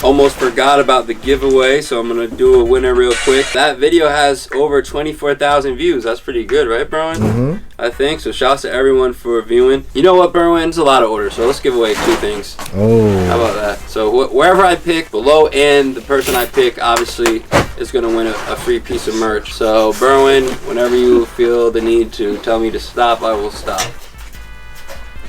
Almost forgot about the giveaway, so I'm gonna do a winner real quick. That video has over 24,000 views. That's pretty good, right, Berwin? I think so. Shouts to everyone for viewing. You know what, Berwin? It's a lot of orders, so let's give away 2 things. Oh, how about that? So wherever I pick below, and the person I pick obviously is gonna win a free piece of merch. So Berwin, whenever you feel the need to tell me to stop, I will stop.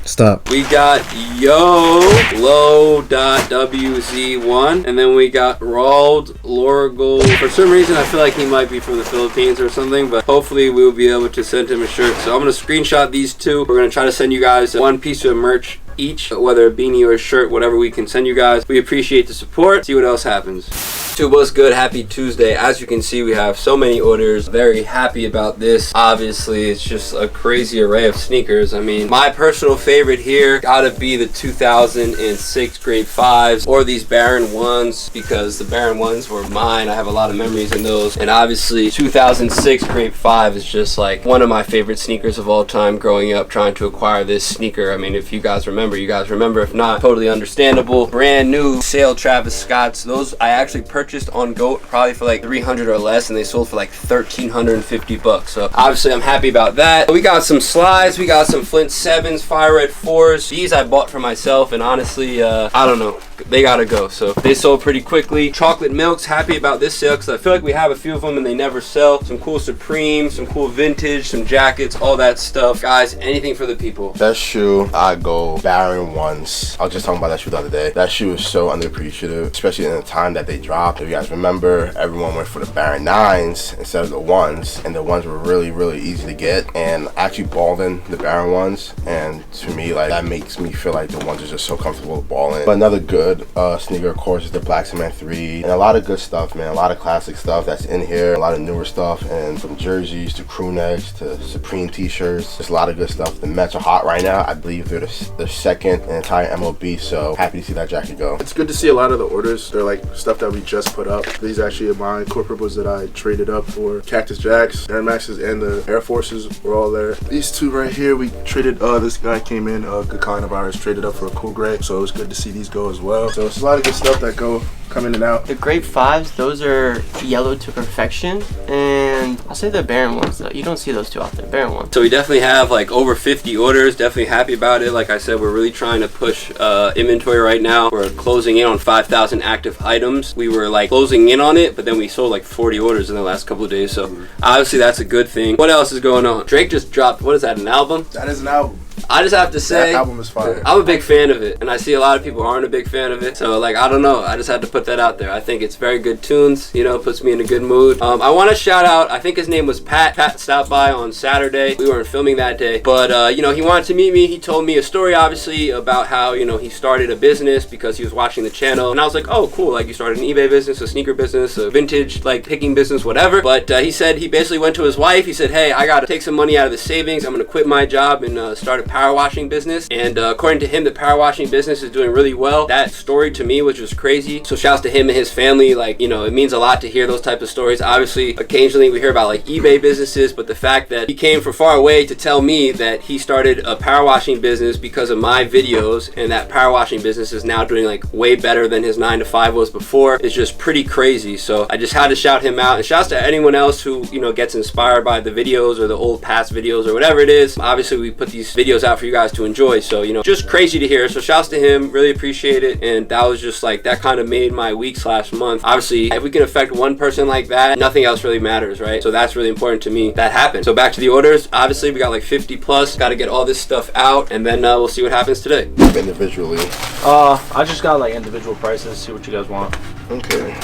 Stop. We got Yo.WZ1, and then we got Rald Lorgal. For some reason, I feel like he might be from the Philippines or something, but hopefully we'll be able to send him a shirt. So I'm gonna screenshot these 2. We're gonna try to send you guys 1 piece of merch each, whether a beanie or a shirt, whatever we can send you guys. We appreciate the support. See what else happens. Tube, what's good? Happy Tuesday. As you can see, we have so many orders. Very happy about this. Obviously, it's just a crazy array of sneakers. I mean, my personal favorite here gotta be the 2006 grade 5s or these Baron 1s, because the Baron 1s were mine. I have a lot of memories in those. And obviously 2006 grade 5 is just like one of my favorite sneakers of all time growing up trying to acquire this sneaker. I mean, if you guys remember, you guys remember. If not, totally understandable. Brand new sale Travis Scotts. Those I actually purchased on GOAT probably for like 300 or less, and they sold for like 1,350 bucks. So obviously I'm happy about that. We got some slides, we got some Flint 7s, Fire Red 4s. These I bought for myself, and honestly, I don't know, they gotta go. So they sold pretty quickly. Chocolate Milks, happy about this sale because I feel like we have a few of them and they never sell. Some cool Supreme, some cool vintage, some jackets, all that stuff. Guys, anything for the people. Best shoe, I go Baron 1s. I was just talking about that shoe the other day. That shoe is so underappreciated, especially in the time that they dropped. If you guys remember, everyone went for the Baron 9s instead of the 1s, and the 1s were really easy to get. And I actually balled in the Baron 1s, and to me, like, that makes me feel like the 1s are just so comfortable balling. But another good sneaker, of course, is the Black Cement 3, and a lot of good stuff, man. A lot of classic stuff that's in here, a lot of newer stuff, and from jerseys to crew necks to Supreme t-shirts. There's a lot of good stuff. The Mets are hot right now. I believe they're the second in the entire MLB, so happy to see that jacket go. It's good to see a lot of the orders. They're like stuff that we just put up. These actually are my corporables that I traded up for. Cactus Jacks, Air Maxes, and the Air Forces were all there. These 2 right here, we traded, this guy came in, a good client of ours, traded up for a cool gray, so it was good to see these go as well. So it's a lot of good stuff that come in and out. The grade 5s, those are yellow to perfection, and I'll say the Baron 1s though. You don't see those too often, Baron 1s. So we definitely have like over 50 orders. Definitely happy about it. Like I said, we're really trying to push inventory right now. We're closing in on 5,000 active items. We were like closing in on it, but then we sold like 40 orders in the last couple of days. So obviously that's a good thing. What else is going on? Drake just dropped, what is that, an album? That is an album. I just have to say, that album is fire. I'm a big fan of it, and I see a lot of people aren't a big fan of it. So like, I don't know, I just had to put that out there. I think it's very good tunes, you know, puts me in a good mood. I want to shout out, I think his name was Pat. Pat stopped by on Saturday. We weren't filming that day, but you know, he wanted to meet me. He told me a story, obviously, about how, you know, he started a business because he was watching the channel, and I was like, oh cool, like you started an eBay business, a sneaker business, a vintage like picking business, whatever. But he said he basically went to his wife. He said, hey, I gotta take some money out of the savings. I'm gonna quit my job and start a power washing business. And according to him, the power washing business is doing really well. That story to me was just crazy. So shouts to him and his family. Like, you know, it means a lot to hear those type of stories. Obviously, occasionally we hear about like eBay businesses, but the fact that he came from far away to tell me that he started a power washing business because of my videos, and that power washing business is now doing like way better than his 9 to 5 was before, is just pretty crazy. So I just had to shout him out, and shouts to anyone else who, you know, gets inspired by the videos or the old past videos or whatever it is. Obviously, we put these videos out for you guys to enjoy. So, you know, just crazy to hear. So shouts to him, really appreciate it. And that was just like, that kind of made my week/month. Obviously, if we can affect one person like that, nothing else really matters, right? So that's really important to me. That happened. So back to the orders. Obviously, we got like 50 plus. Got to get all this stuff out, and then we'll see what happens today. Individually. I just got like individual prices. See what you guys want. Okay.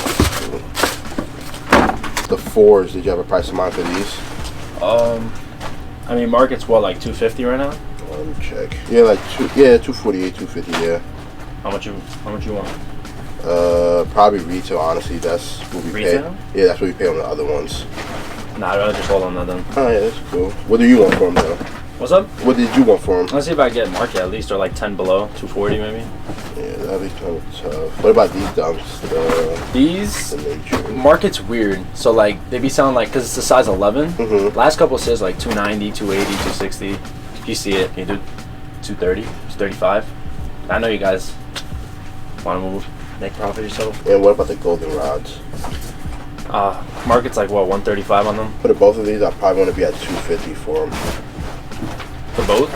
The 4s, did you have a price in mind for these? I mean, market's what, like 250 right now? Let me check. Yeah, like 248, 250. Yeah. How much you want? Probably retail. Honestly, that's what we retail? pay. Yeah, that's what we pay on the other ones. Nah, I'd rather just hold on that then. Oh yeah, that's cool. What do you want for them though? What's up? What did you want for them? Let's see if I get market at least, or like 10 below, 240 maybe. Yeah, that'd be kind of tough. What about these dumps? These nature. Market's weird. So like they be selling like, cause it's a size 11. Last couple says like 290, 280, 260. If you see it, can you do 230? It's 35. I know you guys want to move. make profit yourself. And what about the golden rods? Market's like what, 135 on them? For the both of these, I probably want to be at 250 for them. For both?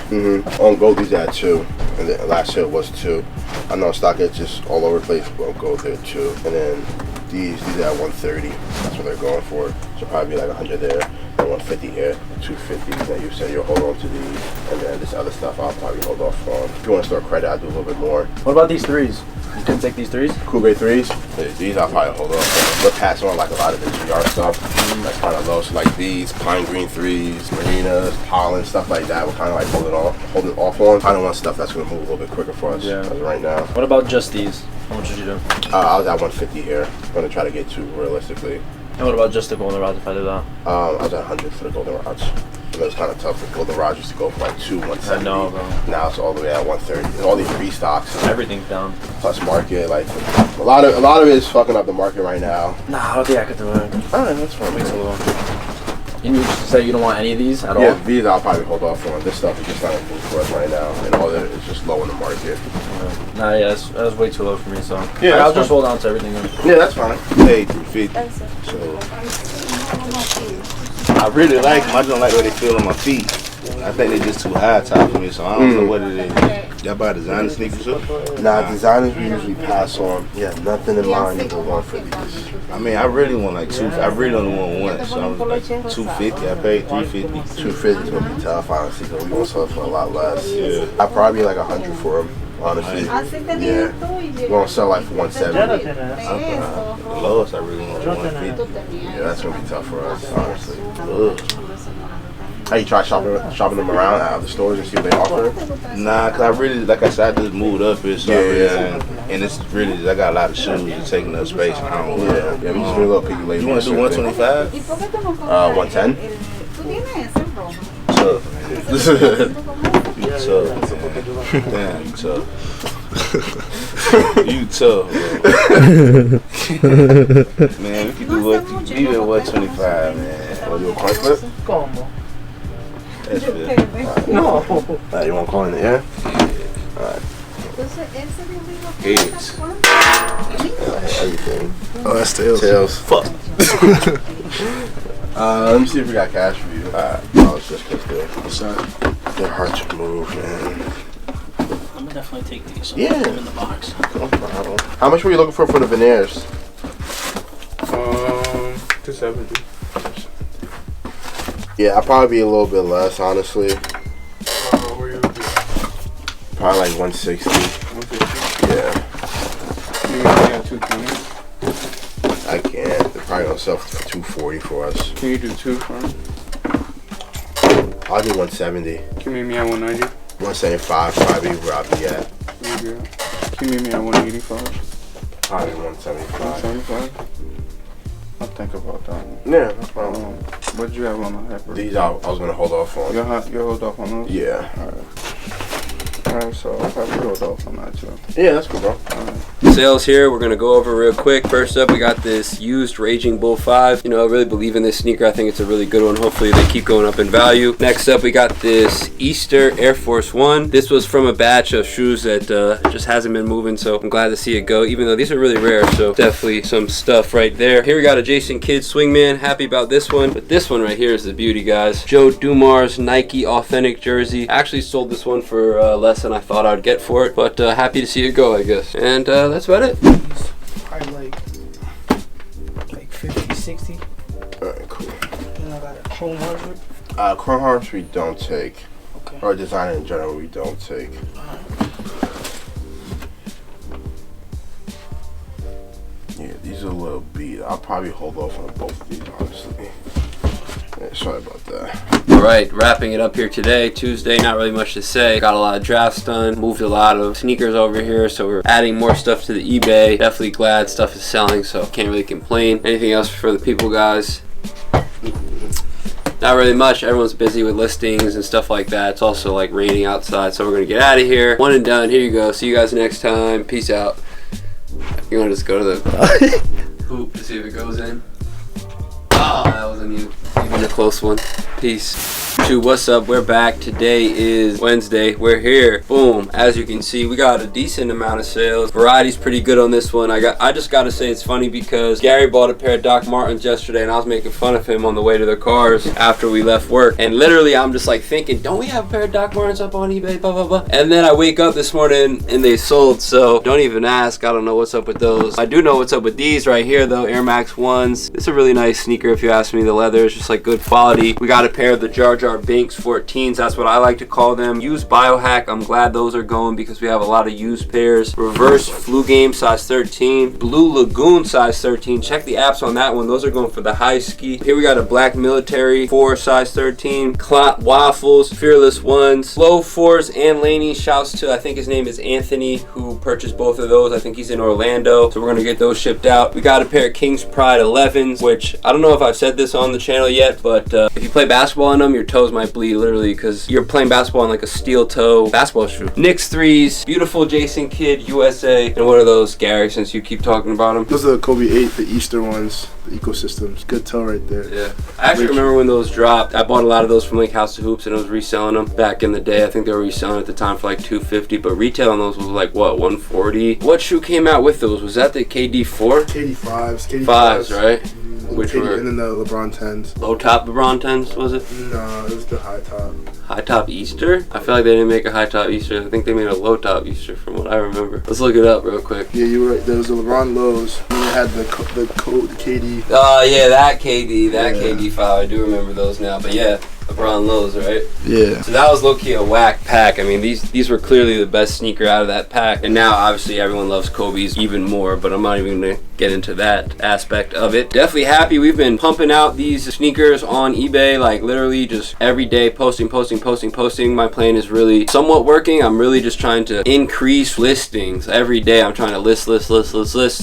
Mm-hmm. On gold, these at 2, and then last year was 2. I know StockX just all over the place, but on gold they're 2. And then these are at 130. That's what they're going for. So probably be like 100 there, and 150 here, 250. Then you said you'll hold on to these, and then this other stuff I'll probably hold off on. If you want to store credit, I'll do a little bit more. What about these 3s? You couldn't take these 3s? Cool grade 3s? These I'll probably hold off on. We're passing on like a lot of the GR stuff. That's kind of low. So like these pine green 3s, marinas, pollen, stuff like that. We're kind of like holding off on. I don't want stuff that's going to move a little bit quicker for us as of right now. What about just these? How much would you do? I was at 150 here. I'm going to try to get 2 realistically. And what about just the golden rods if I did that? I was at 100 for the golden rods. It was kind of tough. The golden rods used to go for like 2, 170. I know, bro. Now it's all the way at 130. And all these restocks. Everything's down. Plus market, like a lot of it is fucking up the market right now. Nah, I don't think I could do it. Alright, that's fine. Wait till And you just say you don't want any of these at all? Yeah, these I'll probably hold off on. This stuff is just not a move for us right now, and all of it is just low in the market. Nah, yeah, that was way too low for me, so yeah, I'll just hold on to everything then. Yeah, that's fine. Hey, 350. So I really like them. I don't like what they feel on my feet. I think they're just too high top for me, so I don't know what it is. Y'all buy designer sneakers too? Nah, designers we usually pass on. Yeah, nothing in mind to go on for these. I mean, I really want like 2. I really only want one, so I'm like 250. I paid 350. 250 is gonna be tough, honestly, because we gonna sell it for a lot less. Yeah, I probably like 100 for them. Honestly, yeah, we're gonna sell like for 170. The lowest I really want is 150. Yeah, that's gonna be tough for us, honestly. Ugh. How you try shopping them around out of the stores and see what they offer? Nah, cause I really, like I said, I just moved up here, so and it's really, I got a lot of shoes and taking up space. And I don't want. Yeah, we just been a little picky lately. You want to do 125? 110. You tough. Damn, you tough. You tough, man. We can do what? Leave it at 125, man. Want to do a coin flip? That's good. No. You want to call in the air? Alright. Heads. Everything. Oh, that's tails. Tails. Fuck. Let me see if we got cash for you. Alright. Oh, it's just because they're hard to move, man. I'm gonna definitely take these. Yeah. Put them in the box. No problem. How much were you looking for the veneers? 270. Yeah, I'll probably be a little bit less, honestly. What are you looking at? Probably like 160. 150? Yeah. You got 220? I can't. They're probably gonna sell for 240 for us. Can you do 2 for me? I'll do 170. Can you meet me at 190? 175 probably where I'll be at. Can you meet me at 185? Probably 175. 175? I'll think about that one. Yeah, no problem. What did you have on the hyper? These I was gonna hold off on. You'll hold off on those? Yeah. Alright, so I'll probably hold off on that too. Yeah, that's cool, bro. Sales here, we're gonna go over real quick. First up, we got this used Raging Bull 5. You know, I really believe in this sneaker. I think it's a really good one. Hopefully they keep going up in value. Next up, we got this Easter Air Force 1. This was from a batch of shoes that just hasn't been moving, so I'm glad to see it go, even though these are really rare, so definitely some stuff right there. Here we got a Jason Kidd Swingman. Happy about this one, but this one right here is the beauty, guys. Joe Dumars Nike Authentic jersey. I actually sold this one for less than I thought I'd get for it, but happy to see it go, I guess. And that's about it. Probably like 50, 60. Alright, cool. Then I got a Chrome Harvard. Chrome Harps we don't take. Okay. Or designer in general we don't take. Yeah, these are a little beat. I'll probably hold off on both of these, honestly. Yeah, sorry about that. Alright, wrapping it up here today, Tuesday, not really much to say. Got a lot of drafts done, moved a lot of sneakers over here, so we're adding more stuff to the eBay. Definitely glad stuff is selling, so can't really complain. Anything else for the people, guys? Not really much. Everyone's busy with listings and stuff like that. It's also like raining outside, so we're gonna get out of here. One and done. Here you go. See you guys next time. Peace out. You wanna just go to the hoop to see if it goes in? Oh, that wasn't even a close one. Peace. YouTube, what's up? We're back. Today is Wednesday. We're here. Boom. As you can see, we got a decent amount of sales. Variety's pretty good on this one. I just gotta say it's funny because Gary bought a pair of Doc Martens yesterday and I was making fun of him on the way to the cars after we left work. And literally I'm just like thinking, don't we have a pair of Doc Martens up on eBay? Blah, blah, blah. And then I wake up this morning and they sold. So don't even ask. I don't know what's up with those. I do know what's up with these right here though. Air Max 1s. It's a really nice sneaker if you ask me. The leather is just like good quality. We got a pair of the Jar Jar Binks 14s. That's what I like to call them. Used Biohack. I'm glad those are going because we have a lot of used pairs. Reverse Flu Game size 13. Blue Lagoon size 13. Check the apps on that one. Those are going for the high ski. Here we got a Black Military 4 size 13. Clot Waffles. Fearless 1s. Low 4s and Laney. Shouts to, I think his name is Anthony, who purchased both of those. I think he's in Orlando. So we're going to get those shipped out. We got a pair of King's Pride 11s, which I don't know if I've said this on the channel yet, but if you play basketball in them, your toes might bleed literally because you're playing basketball in like a steel toe basketball shoe. Knicks 3s, beautiful Jason Kidd USA. And what are those, Gary, since you keep talking about them? Those are the Kobe 8, the Easter ones, the ecosystems. Good toe right there. Yeah. I actually remember when those dropped. I bought a lot of those from like House of Hoops and I was reselling them back in the day. I think they were reselling at the time for like $250, but retail on those was like what, $140? What shoe came out with those? Was that the KD4? KD5s. Fives, right? Which were, and then the LeBron 10s. Low top LeBron 10s, was it? No, it was the high top. High top Easter? I feel like they didn't make a high top Easter. I think they made a low top Easter from what I remember. Let's look it up real quick. Yeah, you were right. There was the LeBron lows. And they had the KD. Oh yeah, that KD, that yeah. KD5. I do remember those now. But yeah, LeBron lows, right? Yeah. So that was low-key a whack pack. I mean, these were clearly the best sneaker out of that pack. And now obviously everyone loves Kobe's even more, but I'm not even gonna get into that aspect of it. Definitely happy. We've been pumping out these sneakers on eBay, like literally just every day, posting. My plan is really somewhat working. I'm really just trying to increase listings every day. I'm trying to list,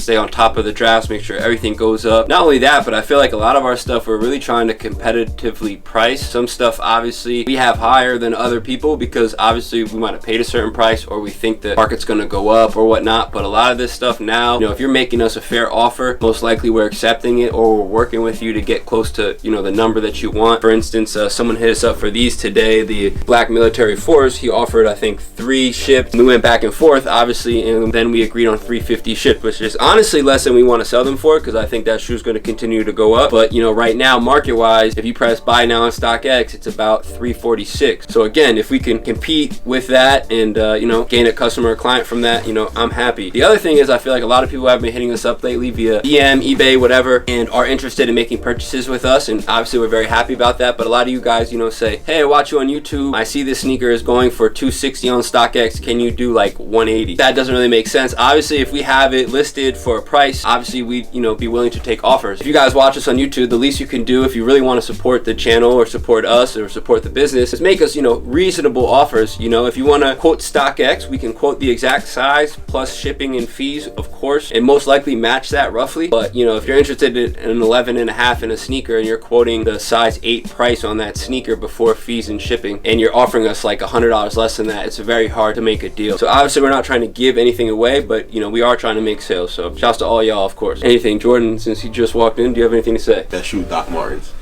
stay on top of the drafts, make sure everything goes up. Not only that, but I feel like a lot of our stuff we're really trying to competitively price. Some stuff obviously we have higher than other people because obviously we might have paid a certain price or we think the market's gonna go up or whatnot. But a lot of this stuff now, you know, if you're making us a fair offer, most likely we're accepting it or we're working with you to get close to, you know, the number that you want. For instance, someone hit us up for these today, the Black Military 4s. He offered I think 3 shipped. We went back and forth obviously, and then we agreed on $350 shipped, which is honestly less than we want to sell them for because I think that shoe's going to continue to go up. But you know, right now market wise, if you press buy now on StockX, it's about $346. So again, if we can compete with that and you know, gain a customer or client from that, you know, I'm happy. The other thing is I feel like a lot of people have been hitting us up lately via DM, eBay, whatever, and are interested in making purchases with us, and obviously we're very happy about that. But a lot of you guys, you know, say, hey, I watch you on YouTube, I see this sneaker is going for $260 on StockX, can you do like $180? That doesn't really make sense. Obviously if we have it listed for a price, obviously we'd, you know, be willing to take offers. If you guys watch us on YouTube, the least you can do if you really want to support the channel or support us or support the business is make us, you know, reasonable offers. You know, if you want to quote StockX, we can quote the exact size plus shipping and fees, of course, and most likely match that roughly. But you know, if you're interested in an 11.5 in a sneaker and you're quoting the size 8 price on that sneaker before fees and shipping, and you're offering us like $100 less than that, it's very hard to make a deal. So obviously we're not trying to give anything away, but you know, we are trying to make sales. So shouts to all y'all, of course. Anything, Jordan, since he just walked in, do you have anything to say? That shoe, Doc Martens.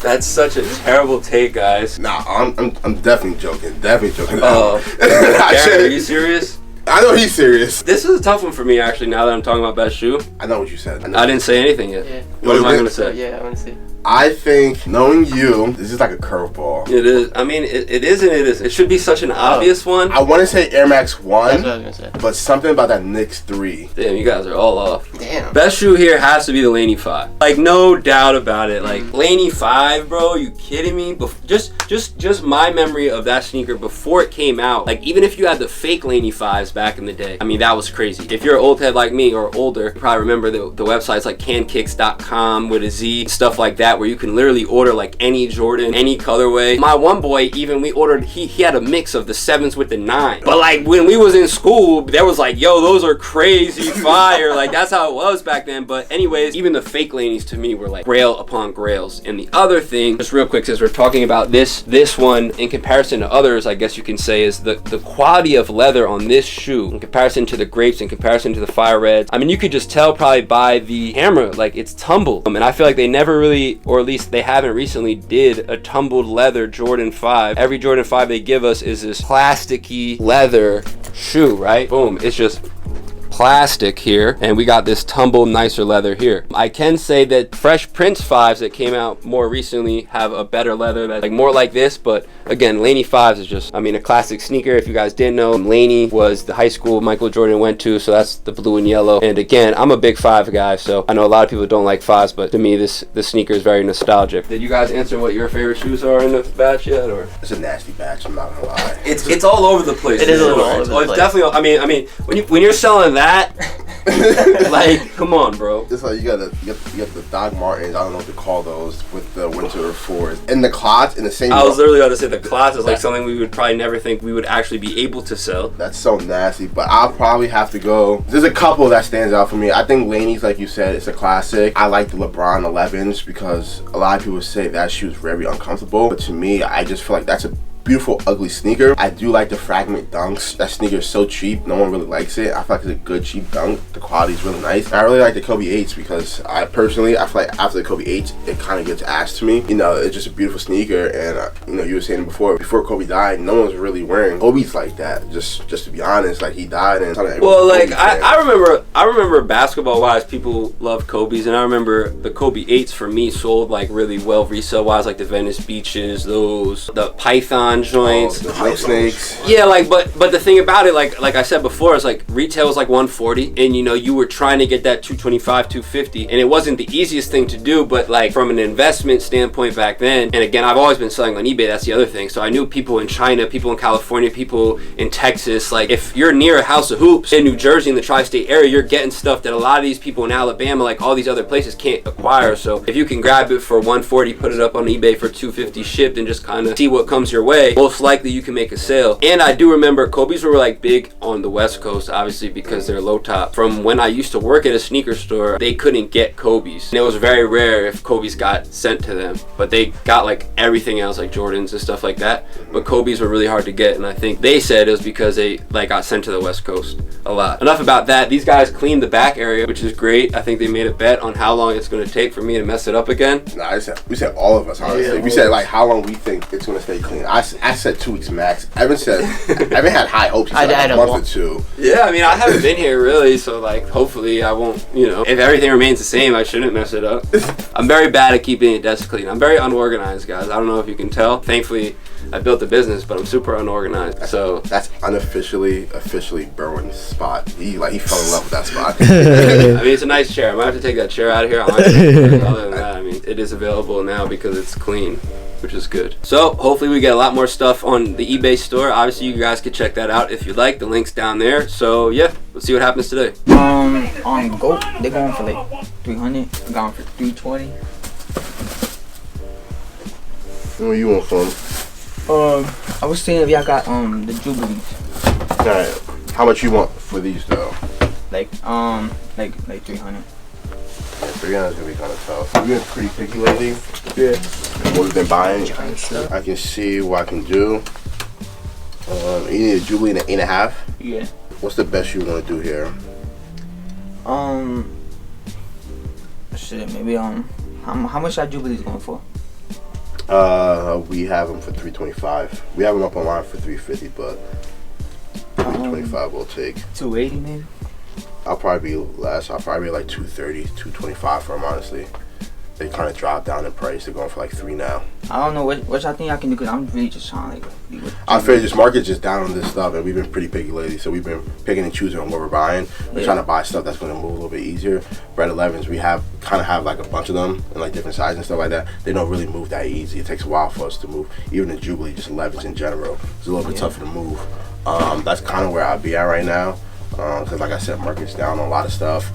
That's such a terrible take, guys. Nah, I'm definitely joking. Oh, Gary, are you serious? I know he's serious. This is a tough one for me, actually, now that I'm talking about best shoe. I know what you said. I didn't say anything yet. Yeah. What am I going to say? Yeah, I want to see. I think, knowing you, this is like a curveball. It is. I mean, it is and it is. It should be such an obvious one. I want to say Air Max 1, That's what I was going to say. but something about that Knicks 3. Damn, you guys are all off. Damn. Best shoe here has to be the Laney 5. Like, no doubt about it. Like, Laney 5, bro, you kidding me? Just my memory of that sneaker before it came out. Like, even if you had the fake Laney 5s back in the day, I mean, that was crazy. If you're an old head like me or older, you probably remember the websites like cankicks.com with a Z, stuff like that, where you can literally order like any Jordan, any colorway. My one boy, even we ordered, he had a mix of the 7s with the 9. But like when we was in school, there was like, yo, those are crazy fire. Like that's how it was back then. But anyways, even the fake Laneys to me were like grail upon grails. And the other thing, just real quick, since we're talking about this one in comparison to others, I guess you can say, is the quality of leather on this shoe in comparison to the grapes, in comparison to the fire reds. I mean, you could just tell probably by the camera, like it's tumbled. And I feel like they never really, or at least they haven't recently, did a tumbled leather Jordan 5. Every Jordan 5 they give us is this plasticky leather shoe, right? Boom, it's just plastic here, and we got this tumbled nicer leather here. I can say that Fresh Prince 5s that came out more recently have a better leather that's like more like this, but again, Laney 5s is just, I mean, a classic sneaker. If you guys didn't know, Laney was the high school Michael Jordan went to, so that's the blue and yellow. And again, I'm a big 5 guy, so I know a lot of people don't like 5s, but to me this sneaker is very nostalgic. Did you guys answer what your favorite shoes are in the batch yet, or? It's a nasty batch, I'm not gonna lie. It's all over the place. It is a little all over the place. It's definitely, I mean when you're selling that, like, come on, bro. It's like you got the Doc Martens, I don't know what to call those, with the winter 4s. And the clots in the same. I was literally about to say the clots is like something we would probably never think we would actually be able to sell. That's so nasty, but I'll probably have to go. There's a couple that stands out for me. I think Laney's, like you said, it's a classic. I like the LeBron 11s because a lot of people say that shoe's very uncomfortable. But to me, I just feel like that's a beautiful ugly sneaker. I do like the Fragment dunks. That sneaker is so cheap, no one really likes it. I feel like it's a good cheap dunk. The quality is really nice. And I really like the Kobe 8s because I feel like after the Kobe 8s, it kind of gets asked to me. You know, it's just a beautiful sneaker, and you know, you were saying before Kobe died, no one was really wearing Kobe's like that. Just to be honest, like he died, and well, like I remember basketball wise, people loved Kobe's, and I remember the Kobe 8s for me sold like really well resale wise, like the Venice Beaches, the Python joints, the White Snakes. Yeah, like but the thing about it, like I said before, is like retail was like 140, and you know, you were trying to get that 225, 250, and it wasn't the easiest thing to do, but like from an investment standpoint back then, and again, I've always been selling on eBay, that's the other thing. So I knew people in China, people in California, people in Texas. Like if you're near a House of Hoops in New Jersey in the tri-state area, you're getting stuff that a lot of these people in Alabama, like all these other places, can't acquire. So if you can grab it for 140, put it up on eBay for 250 shipped, and just kind of see what comes your way, most likely you can make a sale. And I do remember Kobe's were like big on the West Coast, obviously because they're low top. From when I used to work at a sneaker store, they couldn't get Kobe's, and it was very rare if Kobe's got sent to them, but they got like everything else, like Jordans and stuff like that. But Kobe's were really hard to get, and I think they said it was because they like got sent to the West Coast a lot. Enough about that. These guys cleaned the back area, which is great. I think they made a bet on how long it's going to take for me to mess it up again. Nah, we said all of us, honestly. We said like how long we think it's going to stay clean. I said 2 weeks max. Evan had high hopes. He said like a month or two. Yeah, I mean, I haven't been here really, so like hopefully I won't, you know, if everything remains the same, I shouldn't mess it up. I'm very bad at keeping a desk clean. I'm very unorganized, guys. I don't know if you can tell. Thankfully, I built a business, but I'm super unorganized. So that's officially Berwin's spot. He fell in love with that spot. I mean, it's a nice chair. I might have to take that chair out of here. Other than that, I mean, it is available now because it's clean, which is good. So hopefully we get a lot more stuff on the eBay store. Obviously, you guys can check that out if you'd like. The link's down there. So yeah, let's see what happens today. On GOAT, they're going for like 300. I'm going for 320. What you want from? I was saying if y'all got the Jubilees. Alright. How much you want for these though? Like 300. Yeah, 300 is gonna be kind of tough. We've been pretty picky lately. Yeah. And what we've been buying, I can see what I can do. You need a Jubilee in an 8.5. Yeah. What's the best you want to do here? Shit, maybe how much are Jubilees going for? We have them for 325. We have them up online for 350, but 325 we'll take. 280 maybe. I'll probably be less. I'll probably be like 230, 225 for them, honestly. They kind of dropped down in price. They're going for like 3 now. I don't know what y'all think I can do, because I'm really just trying to like. I feel this market's just down on this stuff, and we've been pretty picky lately. So we've been picking and choosing on what we're buying. We're trying to buy stuff that's going to move a little bit easier. Red 11s, we have like a bunch of them in like different sizes and stuff like that. They don't really move that easy. It takes a while for us to move. Even the Jubilee, just 11s in general, it's a little bit tougher to move. That's kind of where I'll be at right now. Because like I said, market's down on a lot of stuff.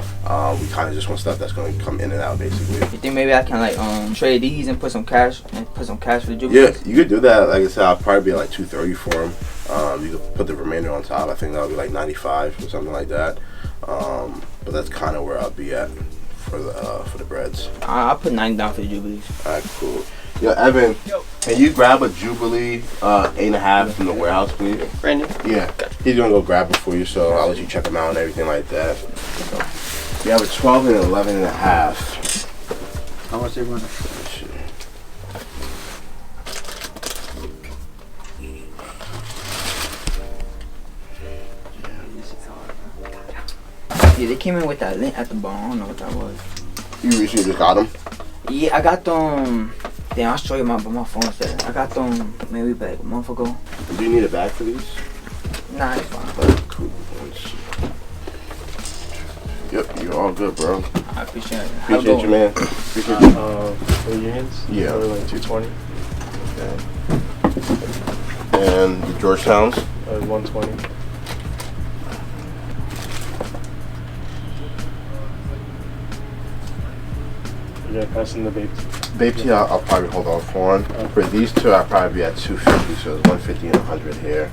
We kind of just want stuff that's going to come in and out, basically. You think maybe I can like trade these and put some cash for the Jubilees? Yeah, you could do that. Like I said, I'll probably be like 230 for them. You could put the remainder on top. I think that'll be like 95 or something like that. But that's kind of where I'll be at for the breads. I'll put 90 down for the Jubilees. Alright, cool. Yo, Evan, can you grab a Jubilee 8.5 from the warehouse, please? Brand new? Yeah. He's gonna go grab it for you, so I'll let you check them out and everything like that. We have a 12 and 11.5. How much they run? Yeah, they came in with that lint at the bottom. I don't know what that was. You recently just got them? Yeah, I got them. Damn, I'll show you my phone set. I got them maybe like a month ago. Do you need a bag for these? Nah, it's fine. Cool. Yep, you're all good, bro. I appreciate it. Appreciate you, man. Appreciate you. For the unions? Yeah. Probably like 220. Okay. And the Georgetowns? 120. Yeah, passing the babes. Babes, yeah, I'll probably hold off on. For these two, I'll probably be at 250, so it's 150 and 100 here.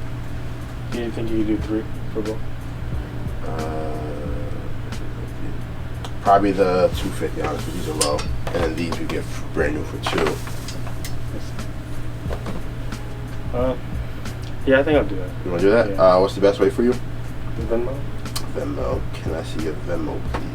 Do you think you could do 3 for both? Probably the 250, honestly. These are low. And then these we get brand new for 2. Yeah, I think I'll do that. You want to do that? Yeah. What's the best way for you? Venmo? Venmo. Can I see your Venmo, please?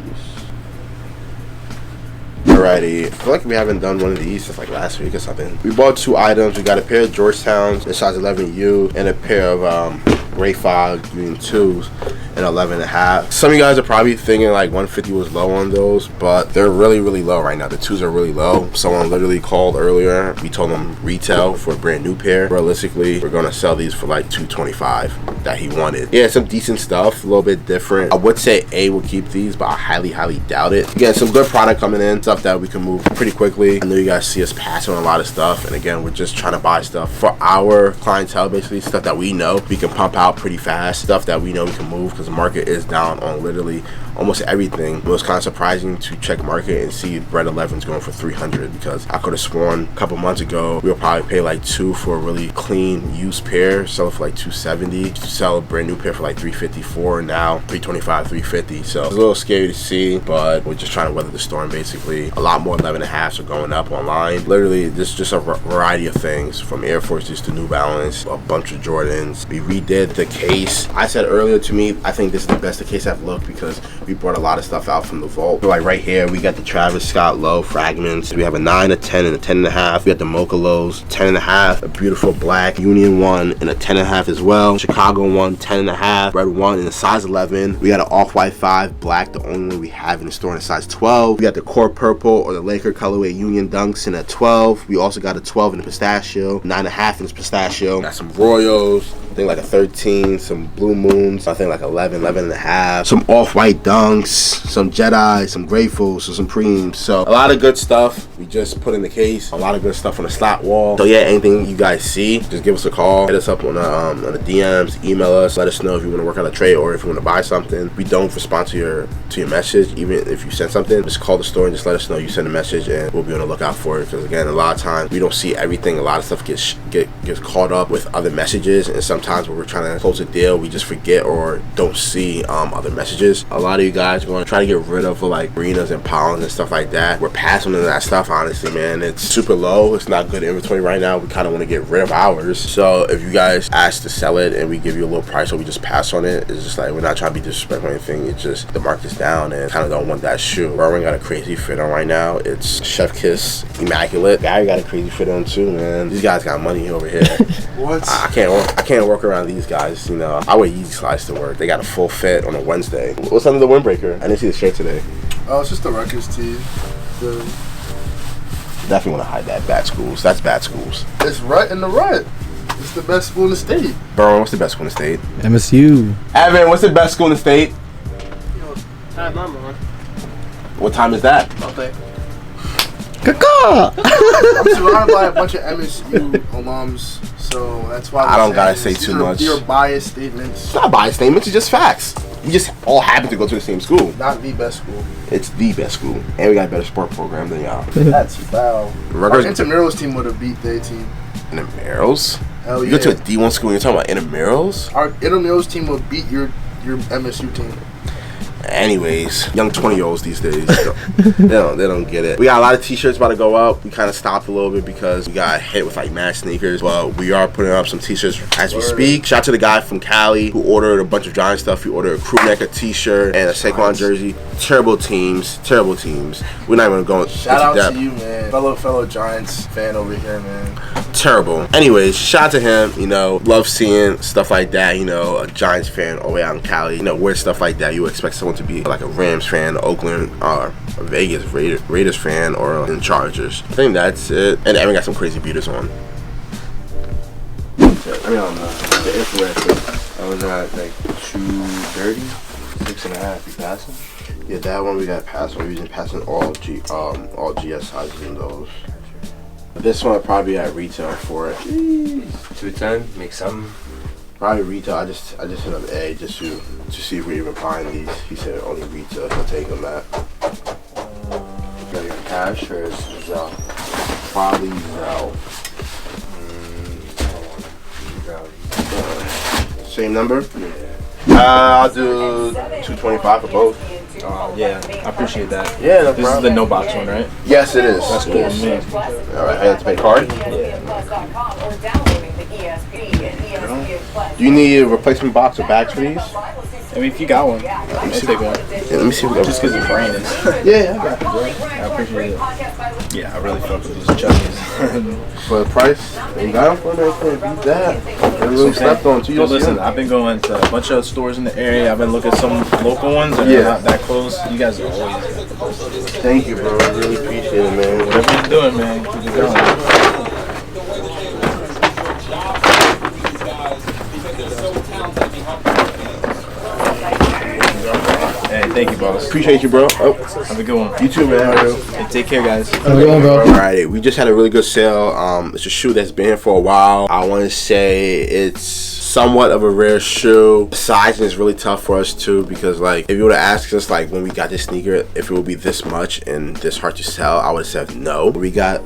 Alrighty, I feel like we haven't done one of these since like last week or something. We bought 2 items. We got a pair of Georgetowns in size 11U and a pair of Gray Fog Union Tues in 11.5. Some of you guys are probably thinking like 150 was low on those, but they're really, really low right now. The Tues are really low. Someone literally called earlier. We told them retail for a brand new pair. Realistically, we're gonna sell these for like $225 that he wanted. Yeah, some decent stuff, a little bit different. I would say A will keep these, but I highly, highly doubt it. Again, some good product coming in, stuff that we can move pretty quickly. I know you guys see us passing on a lot of stuff, and again, we're just trying to buy stuff for our clientele, basically stuff that we know we can pump out pretty fast, stuff that we know we can move, because the market is down on literally almost everything. It was kind of surprising to check market and see Red 11's going for 300, because I could have sworn a couple months ago we would probably pay like 2 for a really clean used pair, sell it for like 270, to sell a brand new pair for like 354, now 325, 350. So it's a little scary to see, but we're just trying to weather the storm. Basically, a lot more 11.5s are going up online. Literally, this is just a variety of things, from Air Forces to New Balance, a bunch of Jordans. We redid the case. I said earlier, to me, I think this is the best case I've looked, because we brought a lot of stuff out from the vault. So like right here, we got the Travis Scott low Fragments. We have a 9, a 10, and a 10.5. We got the Mocha lows, 10.5, a beautiful black Union 1 and a 10.5 as well. Chicago 1, 10.5, red 1 in a size 11. We got an off-white 5 black, the only one we have in the store in a size 12. We got the core purple or the Laker colorway Union Dunks in a 12. We also got a 12 in the pistachio, 9.5 in the pistachio. Got some Royals, I think like a 13, some Blue Moons, I think like 11, 11.5, some off-white Dunks, some Jedi, some Gratefuls, some Supremes. So a lot of good stuff we just put in the case. A lot of good stuff on the slot wall. So yeah, anything you guys see, just give us a call, hit us up on the DMs, email us, let us know if you want to work on a trade or if you want to buy something. We don't respond to your message, even if you send something. Just call the store and just let us know you send a message, and we'll be on the lookout for it. Because again, a lot of times we don't see everything. A lot of stuff gets caught up with other messages, and sometimes when we're trying to close a deal, we just forget or don't see other messages. A lot of you guys are going to try to get rid of like Marinas and Pollens and stuff like that. We're passing on that stuff, honestly, man. It's super low. It's not good inventory right now. We kind of want to get rid of ours. So if you guys ask to sell it and we give you a little price or we just pass on it, it's just like, we're not trying to be disrespectful or anything. It's just the market's down and kind of don't want that shoe. Rowan got a crazy fit on right now. It's Chef Kiss Immaculate. Gary got a crazy fit on too, man. These guys got money over here. What? I can't work around these guys. You know, I wear Yeezy slides to work. They got a full fit on a Wednesday. What's under the windbreaker? I didn't see the shirt today. Oh, it's just the Rutgers tee. Definitely want to hide that. Bad schools. That's bad schools. It's Rut in the Rut. It's the best school in the state. Burn, what's the best school in the state? MSU. Evan, what's the best school in the state? Time I'm on. What time is that? Okay. I'm surrounded by a bunch of MSU alums, so that's why I don't gotta say too much. Your biased statements. It's not biased statements, it's just facts. We just all happen to go to the same school. Not the best school. It's the best school. And we got a better sport program than y'all. That's foul. Rutgers- Our intramurals team would have beat their team. Intramurals? Hell You yeah. go to a D1 school and you're talking about intramurals? Our intramurals team would beat your MSU team. Anyways, young 20-year-olds these days, they don't get it. We got a lot of t-shirts about to go up. We kind of stopped a little bit because we got hit with like mad sneakers, but we are putting up some t-shirts as we speak. Shout out to the guy from Cali who ordered a bunch of Giant stuff. He ordered a crew neck, a t-shirt, and a Saquon jersey. Terrible teams. We're not even going Shout out depth. to you, man. Fellow Giants fan over here, man. Terrible. Anyways, shout out to him. You know, love seeing stuff like that. You know, a Giants fan all the way out in Cali. You know, weird stuff like that. You would expect someone to be like a Rams fan, Oakland, or a Vegas Raiders fan, or in Chargers. I think that's it. And Evan got some crazy beaters on. I mean, on the infrared thing, I was at like 230, 6.5. You passing? Yeah, that one we got passed. We're using passing all GS sizes in those. This one I'll probably at retail for it. 210, make something. Probably retail. I just hit up A just to see if we're even buying these. He said only retail. He'll take them at. Got your cash or is Zelle? Probably Zelle. Same number? Yeah. I'll do 225 for both. Yeah, I appreciate that. Yeah, no This problem. is the no box one, right? Yes, it is. That's cool. Yes. Man. All right, I have to pay card. Do you need a replacement box or bags for these? I mean, if you got one, I'll take one. Yeah, let me see what we got. Just because it's raining. Yeah, I got you, bro. I appreciate it. Yeah, I really fuck with these chuggies. For the price, you got them for me. Beat that. They really slept on too. Yo, listen, I've been going to a bunch of stores in the area. I've been looking at some local ones that are not that close. You guys are always got the best. Thank you, bro. I really appreciate it, man. Whatever you're doing, man, keep it going. Hey, thank you, boss. Appreciate you, bro. Oh, have a good one. You too, man. Hey, take care, guys. Have a good one, bro. Alright, we just had a really good sale. It's a shoe that's been here for a while. I want to say it's somewhat of a rare shoe. The sizing is really tough for us too, because like if you would have asked us like when we got this sneaker if it would be this much and this hard to sell, I would have said no. We got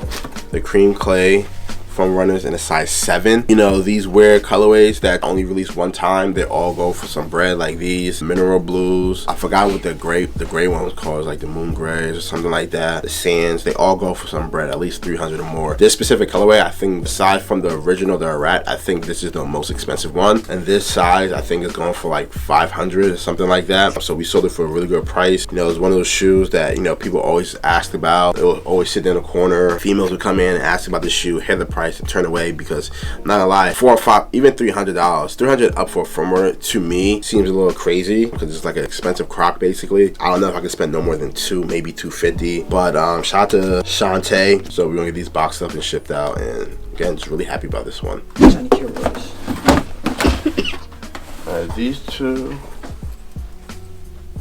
the cream clay foam runners in a size 7. You know, these weird colorways that only release one time, they all go for some bread, like these mineral blues. I forgot what the gray one was called, like the moon grays or something like that. The sands, they all go for some bread, at least 300 or more. This specific colorway, I think aside from the original that are at, I think this is the most expensive one, and this size I think is going for like 500 or something like that. So we sold it for a really good price. You know, it's one of those shoes that, you know, people always asked about. It will always sit in a corner. Females would come in and ask about the shoe, hear the price, and turn away, because I'm not gonna lie, $400 or $500, even $300, $300 up for a firmware to me seems a little crazy, because it's like an expensive croc basically. I don't know if I could spend no more than maybe $250, but shout out to Shantae. So we're gonna get these boxed up and shipped out, and again, just really happy about this one.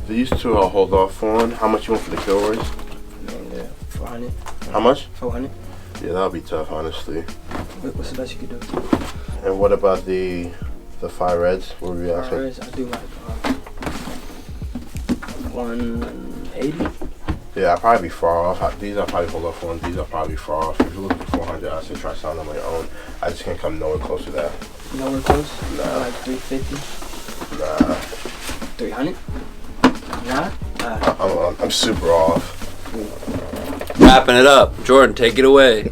These two I'll hold off on. How much you want for the Kilroys? Yeah, 400. How much? 400. Yeah, that'll be tough, honestly. What's the best you could do? And what about the 5 reds? What were you asking? 5 reds, I do like 180. Yeah, I'll probably be far off. These I'll probably hold off on. These I'll probably be far off. If you're looking for 400, I'd say try selling them on your own. I just can't come nowhere close to that. Nowhere close? Nah. Like 350? Nah. 300? Nah? I'm super off. Wrapping it up. Jordan, take it away.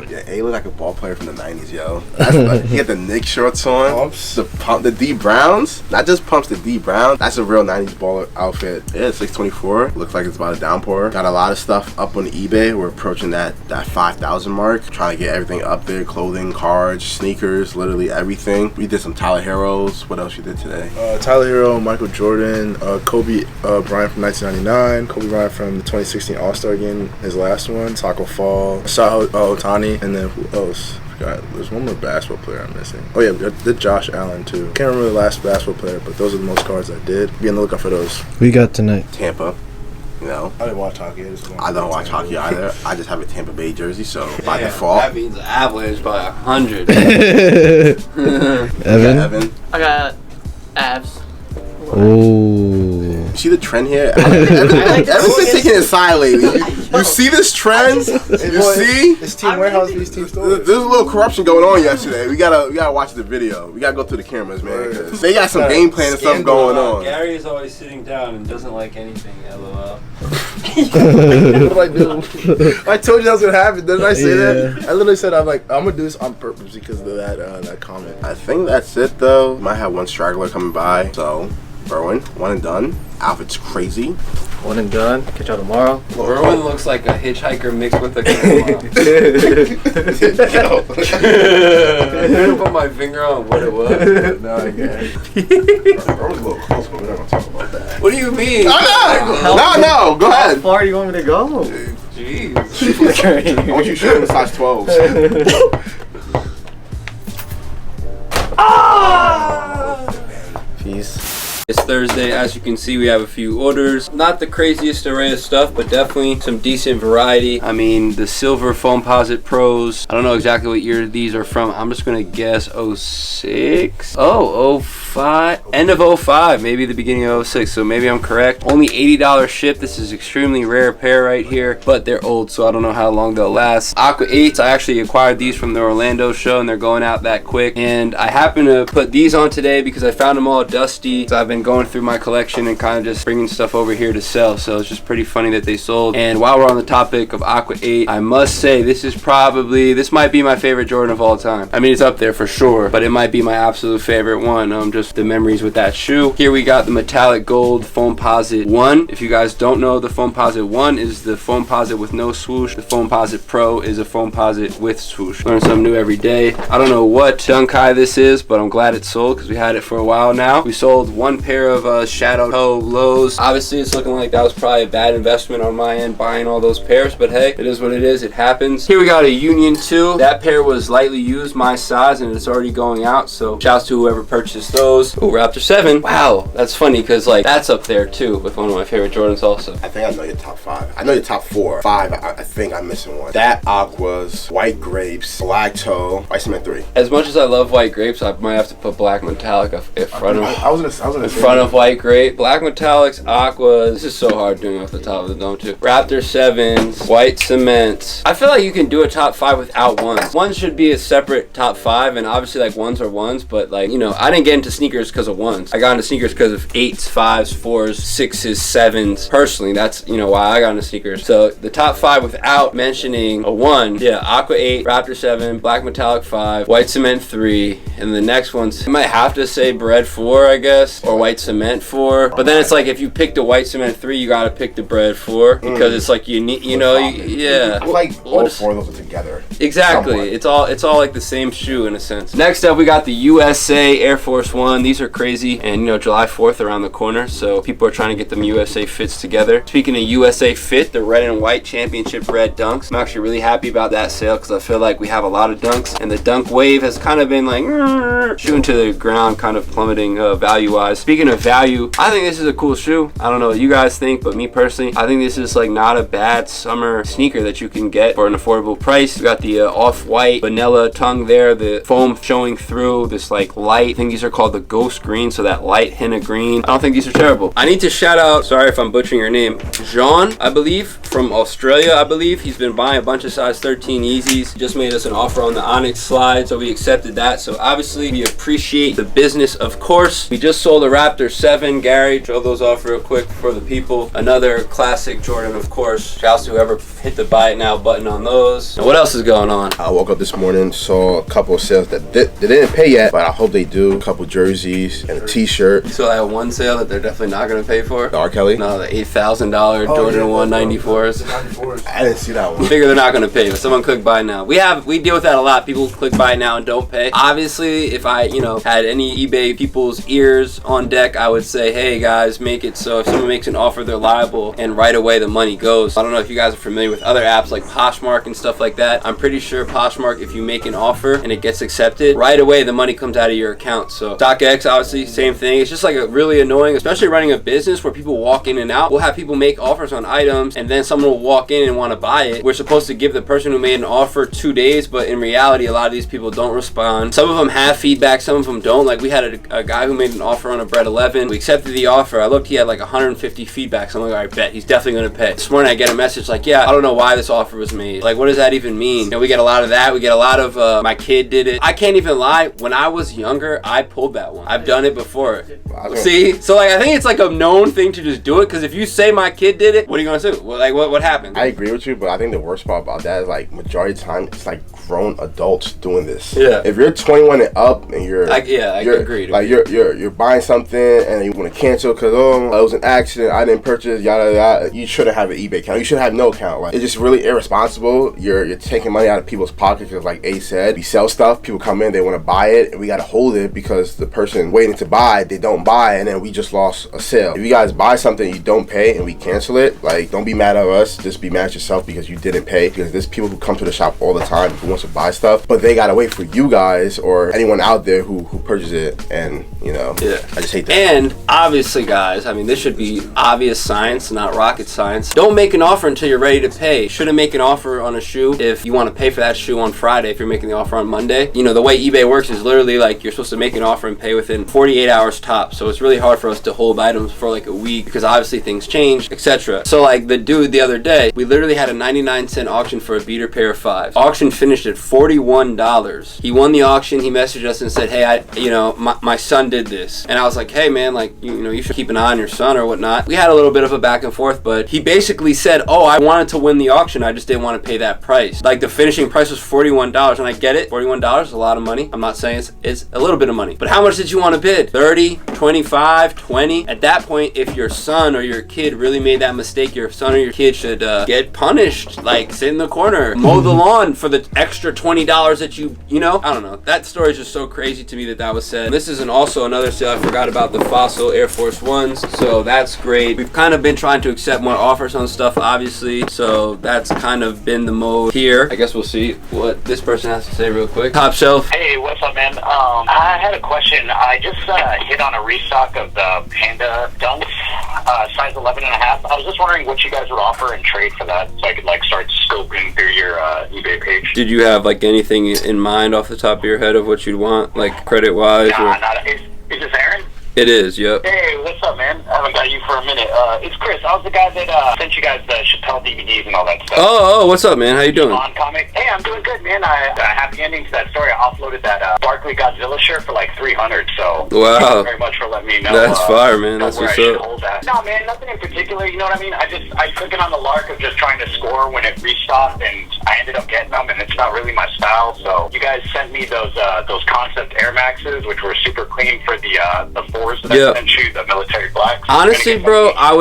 Yeah, A look like a ball player from the 90s, yo. That's like, he had the Knicks shorts on. Pumps. The D Browns. Not just pumps, the D Browns. That's a real 90s baller outfit. Yeah, 624. Looks like it's about a downpour. Got a lot of stuff up on eBay. We're approaching that 5,000 mark. Trying to get everything up there. Clothing, cards, sneakers, literally everything. We did some Tyler Heroes. What else you did today? Tyler Hero, Michael Jordan, Kobe Bryant from 1999, Kobe Bryant from the 2016 All-Star game, his last one, Taco Fall, Shout Otani, and then who else? I forgot. There's one more basketball player I'm missing. Oh yeah, I did Josh Allen too. Can't remember the last basketball player, but those are the most cards I did. Be on the lookout for those. We got tonight. Tampa. You know, I didn't watch hockey. I don't watch hockey either. I just have a Tampa Bay jersey, so by default. That means the Avalanche by 100. Evan? I got abs. Oh. You see the trend here? Evan's been taking it side lately. You see this trend? You see? It's Team Warehouse, these Team Stores. There's a little corruption going on yesterday. We gotta watch the video. We gotta go through the cameras, man. 'Cause they got some game plan and stuff going on. Gary is always sitting down and doesn't like anything. LOL. What do I do? I told you that was gonna happen. Didn't I say that? I literally said I'm gonna do this on purpose because of that comment. I think that's it though. Might have one straggler coming by. So, Berwin, one and done. Outfit's crazy. One and done. Catch y'all tomorrow. Berwin looks like a hitchhiker mixed with a grandma. I didn't put my finger on what it was. No, I get it. Berwin's a little close, but we're not gonna talk about that. What do you mean? No, go ahead. How far do you want me to go? Jeez. I want you to shoot in the size 12s. Peace. It's Thursday. As you can see, we have a few orders. Not the craziest array of stuff, but definitely some decent variety. I mean, the silver Foamposite Pros. I don't know exactly what year these are from. I'm just gonna guess 06. Oh, 05. End of 05, maybe the beginning of 06. So maybe I'm correct. Only $80 ship. This is extremely rare pair right here, but they're old, so I don't know how long they'll last. Aqua 8s. I actually acquired these from the Orlando show, and they're going out that quick. And I happen to put these on today because I found them all dusty. So I've been going through my collection and kind of just bringing stuff over here to sell, so it's just pretty funny that they sold. And while we're on the topic of Aqua 8, I must say this might be my favorite Jordan of all time. I mean, it's up there for sure, but it might be my absolute favorite one. Just the memories with that shoe. Here we got the metallic gold Foamposite 1. If you guys don't know, the Foamposite 1 is the Foamposite with no swoosh. The Foamposite Pro is a Foamposite with swoosh. Learn something new every day. I don't know what Dunkai this is, but I'm glad it sold because we had it for a while now. We sold one pair of Shadow Toe lows. Obviously, it's looking like that was probably a bad investment on my end buying all those pairs, but hey, it is what it is. It happens. Here we got a Union 2. That pair was lightly used, my size, and it's already going out, so shouts to whoever purchased those. Ooh, Raptor 7. Wow, that's funny because like that's up there too with one of my favorite Jordans also. I think I know your top 5. I know your top 4. 5, I think I'm missing one. That Aquas, White Grapes, Black Toe, White Cement 3. As much as I love White Grapes, I might have to put Black Metallic in front of it. I was gonna Front of White Grape, Black Metallics, Aquas. This is so hard doing off the top of the dome too. Raptor 7s, White Cements. I feel like you can do a top 5 without ones. Ones should be a separate top 5, and obviously like ones are ones, but like, you know, I didn't get into sneakers because of ones. I got into sneakers because of 8s, 5s, 4s, 6s, 7s. Personally, that's, you know, why I got into sneakers. So the top 5 without mentioning a 1, yeah, Aqua 8, Raptor 7, Black Metallic 5, White Cement 3, and the next ones, I might have to say Bread 4, I guess, or White Cement 4. But then it's like if you pick the White Cement 3, you gotta pick the Bread 4 because it's like you need, you know, yeah. I like all 4 of those are together. Exactly. Somewhat. It's all like the same shoe in a sense. Next up, we got the USA Air Force One. These are crazy, and you know, July 4th around the corner, so people are trying to get them USA fits together. Speaking of USA fit, the red and white championship red dunks. I'm actually really happy about that sale because I feel like we have a lot of dunks, and the dunk wave has kind of been like shooting to the ground, kind of plummeting value-wise. Speaking of value, I think this is a cool shoe. I don't know what you guys think, but me personally, I think this is like not a bad summer sneaker that you can get for an affordable price. We got the off-white vanilla tongue there, the foam showing through, this like light, I think these are called the ghost green, so that light hint of green. I don't think these are terrible. I need to shout out, sorry if I'm butchering your name, Jean, I believe, from Australia, I believe. He's been buying a bunch of size 13 Yeezys. He just made us an offer on the Onyx slide, so we accepted that. So obviously we appreciate the business, of course. We just sold a Raptor 7. Gary, show those off real quick for the people. Another classic Jordan, of course. Shouts to whoever hit the buy it now button on those. And what else is going on? I woke up this morning, saw a couple of sales that they didn't pay yet, but I hope they do. A couple jerseys and a t-shirt. You saw that one sale that they're definitely not going to pay for? The R. Kelly? No, the $8,000 Jordan 194s. I didn't see that one. Figure they're not going to pay, but someone click buy now. We deal with that a lot. People click buy now and don't pay. Obviously, if I, you know, had any eBay people's ears on deck, I would say, hey guys, make it so if someone makes an offer, they're liable, and right away the money goes. I don't know if you guys are familiar with other apps like Poshmark and stuff like that. I'm pretty sure Poshmark, if you make an offer and it gets accepted, right away the money comes out of your account. So StockX, obviously, same thing. It's just like a really annoying, especially running a business where people walk in and out. We'll have people make offers on items and then someone will walk in and want to buy it. We're supposed to give the person who made an offer 2 days, but in reality, a lot of these people don't respond. Some of them have feedback, some of them don't. Like we had a guy who made an offer on a Bread 11. We accepted the offer. I looked, he had like 150 feedbacks. I'm like, all right, bet he's definitely gonna pay. This morning I get a message like, yeah, I don't know why this offer was made. Like, what does that even mean? You know, we get a lot of that. We get a lot of my kid did it. I can't even lie. When I was younger, I pulled that one. I've done it before. See, so like I think it's like a known thing to just do it, because if you say my kid did it, what are you gonna do? Well, like what happened? I agree with you, but I think the worst part about that is like majority of the time it's like grown adults doing this. Yeah. If you're 21 and up and you're I agree. Like you're buying something and you want to cancel because it was an accident, I didn't purchase, yada yada. You shouldn't have an eBay account. You should have no account. Like, it's just really irresponsible. You're taking money out of people's pockets because, like A said, we sell stuff. People come in, they want to buy it, and we gotta hold it because the person waiting to buy, they don't buy, and then we just lost a sale. If you guys buy something you don't pay and we cancel it, like, don't be mad at us. Just be mad at yourself because you didn't pay. Because there's people who come to the shop all the time who wants to buy stuff, but they gotta wait for you guys or anyone out there who purchase it, and you know, yeah, I just hate that. And obviously, guys, I mean, this should be obvious science, not rocket science. Don't make an offer until you're ready to pay. Shouldn't make an offer on a shoe if you want to pay for that shoe on Friday. If you're making the offer on Monday, you know, the way eBay works is literally like you're supposed to make an offer and pay within 48 hours tops. So it's really hard for us to hold items for like a week because obviously things change, etc. So like the dude the other day, we literally had a 99-cent auction for a beater pair of 5s. Auction finished at $41. He won the auction. He messaged us and said, hey, my son did this. And I was like, hey man, like, you know, you should keep an eye on your son or whatnot. We had a little bit of a back and forth, but he basically said, oh, I wanted to win the auction, I just didn't want to pay that price. Like, the finishing price was $41, and I get it, $41 is a lot of money. I'm not saying it's a little bit of money, but how much did you want to bid? 30, 25, 20? At that point, if your son or your kid really made that mistake, your son or your kid should get punished. Like, sit in the corner, mow the lawn for the extra $20 that you know? I don't know. That story is just so crazy to me that was said. This is also another sale. I forgot about the Fossil Air Force Ones, so that's great. We've kind of been trying to accept more offers on stuff, obviously, so that's kind of been the mode here. I guess we'll see what this person has to say real quick. Top Shelf. Hey, what's up, man? I had a question. I just hit on a restock of the Panda Dunks, size 11 and a half. I was just wondering what you guys would offer and trade for that, so I could like start scoping through your eBay page. Did you have like anything in mind off the top of your head of what you'd want, like credit wise? Nah, is this Aaron? It is, yep. Hey, what's up, man? I haven't got you for a minute. It's Chris. I was the guy that sent you guys the Chappelle DVDs and all that stuff. Oh, what's up, man? How you doing? Comic. Hey, I'm doing good, man. Happy ending to that story. I offloaded that Barkley Godzilla shirt for like $300. So wow. Thank you very much for letting me know. That's fire, man. That's what's up. No, man, nothing in particular. You know what I mean? I took it on the lark of just trying to score when it restocked, and I ended up getting them, and it's not really my style. So you guys sent me those concept Air Maxes, which were super clean for the 4s that I sent you, the military blacks. Honestly, bro, I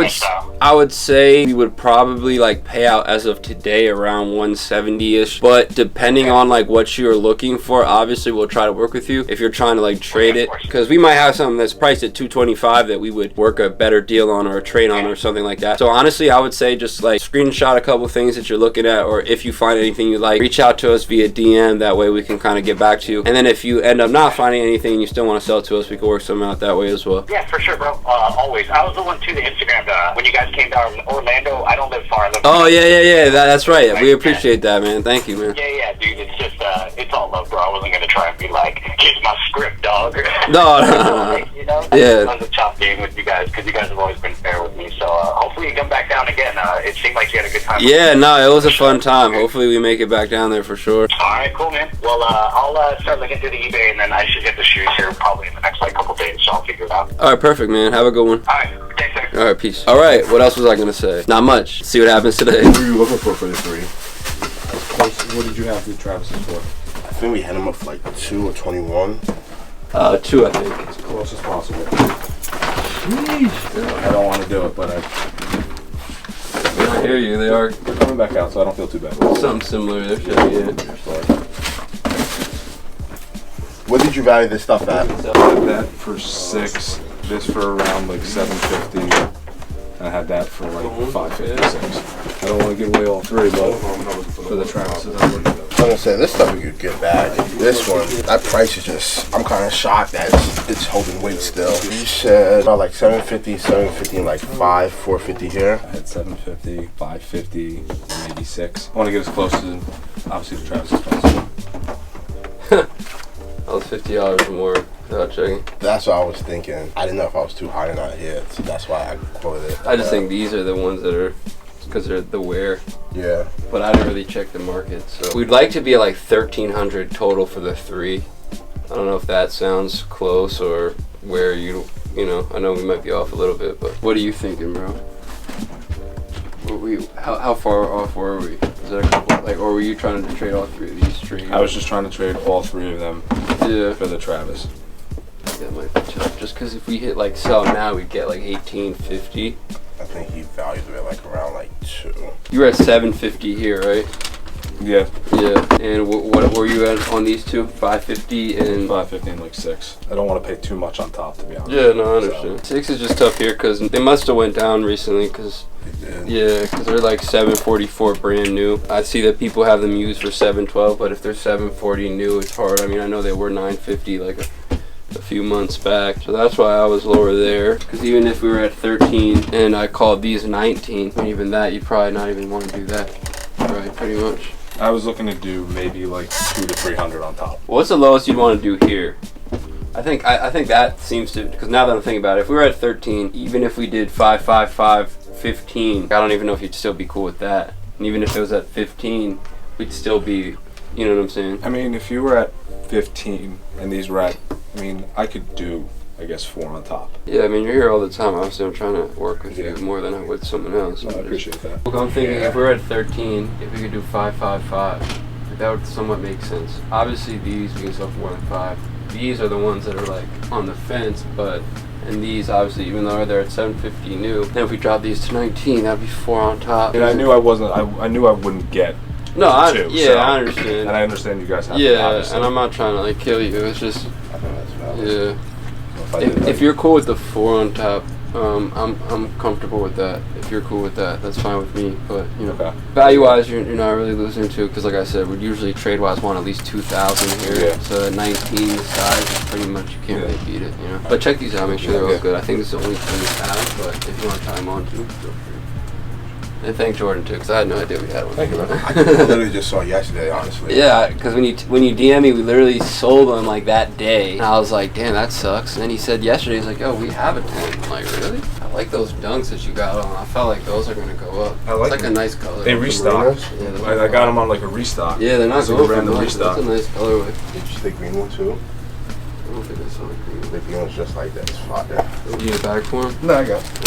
would say we would probably like pay out as of today around 170-ish, but depending on like what you're looking for, obviously we'll try to work with you if you're trying to like trade it, because we might have something that's priced at $225 that we would work a better deal on or a trade on or something like that. So honestly, I would say just like screenshot a couple things that you're looking at, or if you find anything you like, reach out to us via DM. That way we can kind of get back to you, and then if you end up not finding anything and you still want to sell to us, we can work something out that way as well. Yeah, for sure, bro. Always. I was the one too, the Instagram, when you guys came down Orlando. I don't live far. Oh, yeah. That's right. We appreciate that, man. Thank you, man. Yeah, dude. It's just, it's all love, bro. I wasn't going to try and be like, here's my script, dog. No. You know? Yeah. I love the chop game with you guys, because you guys have always been fair with me. So hopefully you come back down again. It seemed like you had a good time. Yeah, no, it was a fun time. Hopefully we make it back down there for sure. All right, cool, man. Well, I'll start looking through the eBay, and then I should get the shoes here probably in the next like couple days, so I'll figure it out. All right, perfect, man. Have a good one. All right, thanks, sir. All right, peace. All right, what else was I gonna say? Not much. See what happens today. What were you looking for the 3? What did you have the Travis's for? I think we had them up for like 2 or 21. 2, I think. As close as possible. I don't want to do it, but I hear you. They're coming back out, so I don't feel too bad. Something similar. There should be it. What did you value this stuff at? That for 6. This for around like $750. I had that for like $556. I don't want to give away all 3, but for the Travis's, I wouldn't. I'm gonna say this stuff we could get back. This one, that price is just, I'm kind of shocked that it's holding weight still. You said about like $750, and like $450 here. I had $750, $550, maybe $6. I want to get as close to obviously the Travis as possible. I was $50 more without checking. That's what I was thinking. I didn't know if I was too high or not here, so that's why I quoted it. I just think these are the ones that are, because they're the wear. Yeah. But I didn't really check the market, so we'd like to be at like 1,300 total for the 3. I don't know if that sounds close or where you know, I know we might be off a little bit, but what are you thinking, bro? How far off were we? Is there a couple, like, or were you trying to trade all 3 of these trees? I was just trying to trade all 3 of them for the Travis. That might be tough, just because if we hit like sell now, we'd get like 1850. I think he valued it like around like 2. You were at 750 here, right? Yeah. Yeah. And what were you at on these two? 550 and 550 and like 6. I don't want to pay too much on top, to be honest. Yeah, no, I understand. So. 6 is just tough here because they must have went down recently because. Yeah, because they're like 744 brand new. I see that people have them used for 712, but if they're 740 new, it's hard. I mean, I know they were 950 like a few months back, so that's why I was lower there. Because even if we were at 13 and I called these 19, and even that, you'd probably not even want to do that, right? Pretty much. I was looking to do maybe like 200 to 300 on top. What's the lowest you'd want to do here? I think that seems to, because now that I'm thinking about it, if we were at 13, even if we did 555, 15, I don't even know if you'd still be cool with that. And even if it was at 15, we'd still be, you know what I'm saying? I mean, if you were at 15 and these were at, I mean, I could do, I guess, 4 on top. Yeah, I mean, you're here all the time. Obviously, I'm trying to work with you more than I would someone else. I appreciate that. Look, I'm thinking if we're at 13, if we could do 555, that would somewhat make sense. Obviously, these we can sell for more than 5. These are the ones that are like on the fence, but. And these, obviously, even though they're at 750 new, then if we drop these to 19, that'd be 4 on top. And I knew I wasn't. I knew I wouldn't get. No, I understand. And I understand you guys have. Yeah, obviously. And I'm not trying to like kill you. It's just. I think that's valid. Yeah. If you're cool with the 4 on top, I'm comfortable with that. If you're cool with that, that's fine with me. But you know, value-wise, you're not really losing too, because like I said, we'd usually trade-wise want at least 2,000 here. Yeah. So 19 size is pretty much you can't really beat it, you know. But check these out, make sure they're all good. I think this is the only thing we have, but if you want to try them on too, feel free. And thank Jordan too, because I had no idea we had one. Thank you, man. I literally just saw it yesterday, honestly. Yeah, because when you DM me, we literally sold them like that day. And I was like, damn, that sucks. And then he said yesterday, he's like, oh, we have a 10. I'm like, really? I like those dunks that you got on. I felt like those are gonna go up. I like it's like a nice color. They restocked. Yeah, I got them on like a restock. Yeah, they're not going for random much. restock. That's a nice colorway. Did you see the green one too? I don't think I saw the green one. The green one's just like that. It's fire. You need a bag for him? No, I got it.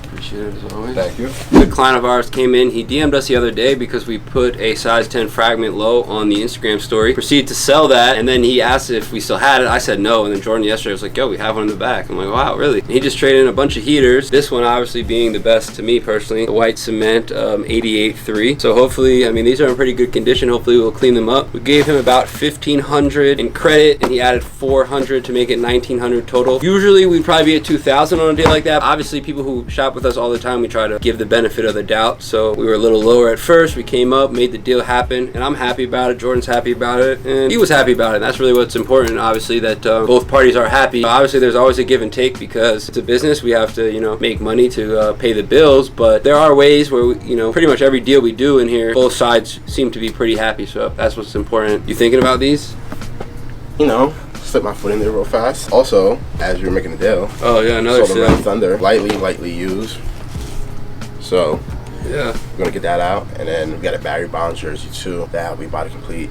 Appreciate it as always. Thank you. The client of ours came in. He DM'd us the other day because we put a size 10 fragment low on the Instagram story. Proceeded to sell that, and then he asked if we still had it. I said no, and then Jordan yesterday was like, yo, we have one in the back. I'm like, wow, really? And he just traded in a bunch of heaters. This one obviously being the best to me personally, the white cement 88.3. So hopefully, I mean, these are in pretty good condition. Hopefully we'll clean them up. We gave him about $1,500 in credit, and he added $400 to make it $1,900 total. Usually we'd probably be at $2,000 on a day like that. Obviously, people who shop with us all the time, we try to give the benefit of the doubt. So we were a little lower at first. We came up, made the deal happen, and I'm happy about it. Jordan's happy about it, and he was happy about it. And that's really what's important, obviously, that both parties are happy. Obviously, there's always a give and take because it's a business. We have to, you know, make money to pay the bills, but there are ways where, you know, pretty much every deal we do in here, both sides seem to be pretty happy. So that's what's important. You thinking about these? You know, slip my foot in there real fast. Also, as we were making the deal, oh yeah, another sold the Red Thunder, lightly used. So yeah, we're gonna get that out, and then we got a Barry Bonds jersey too that we about to complete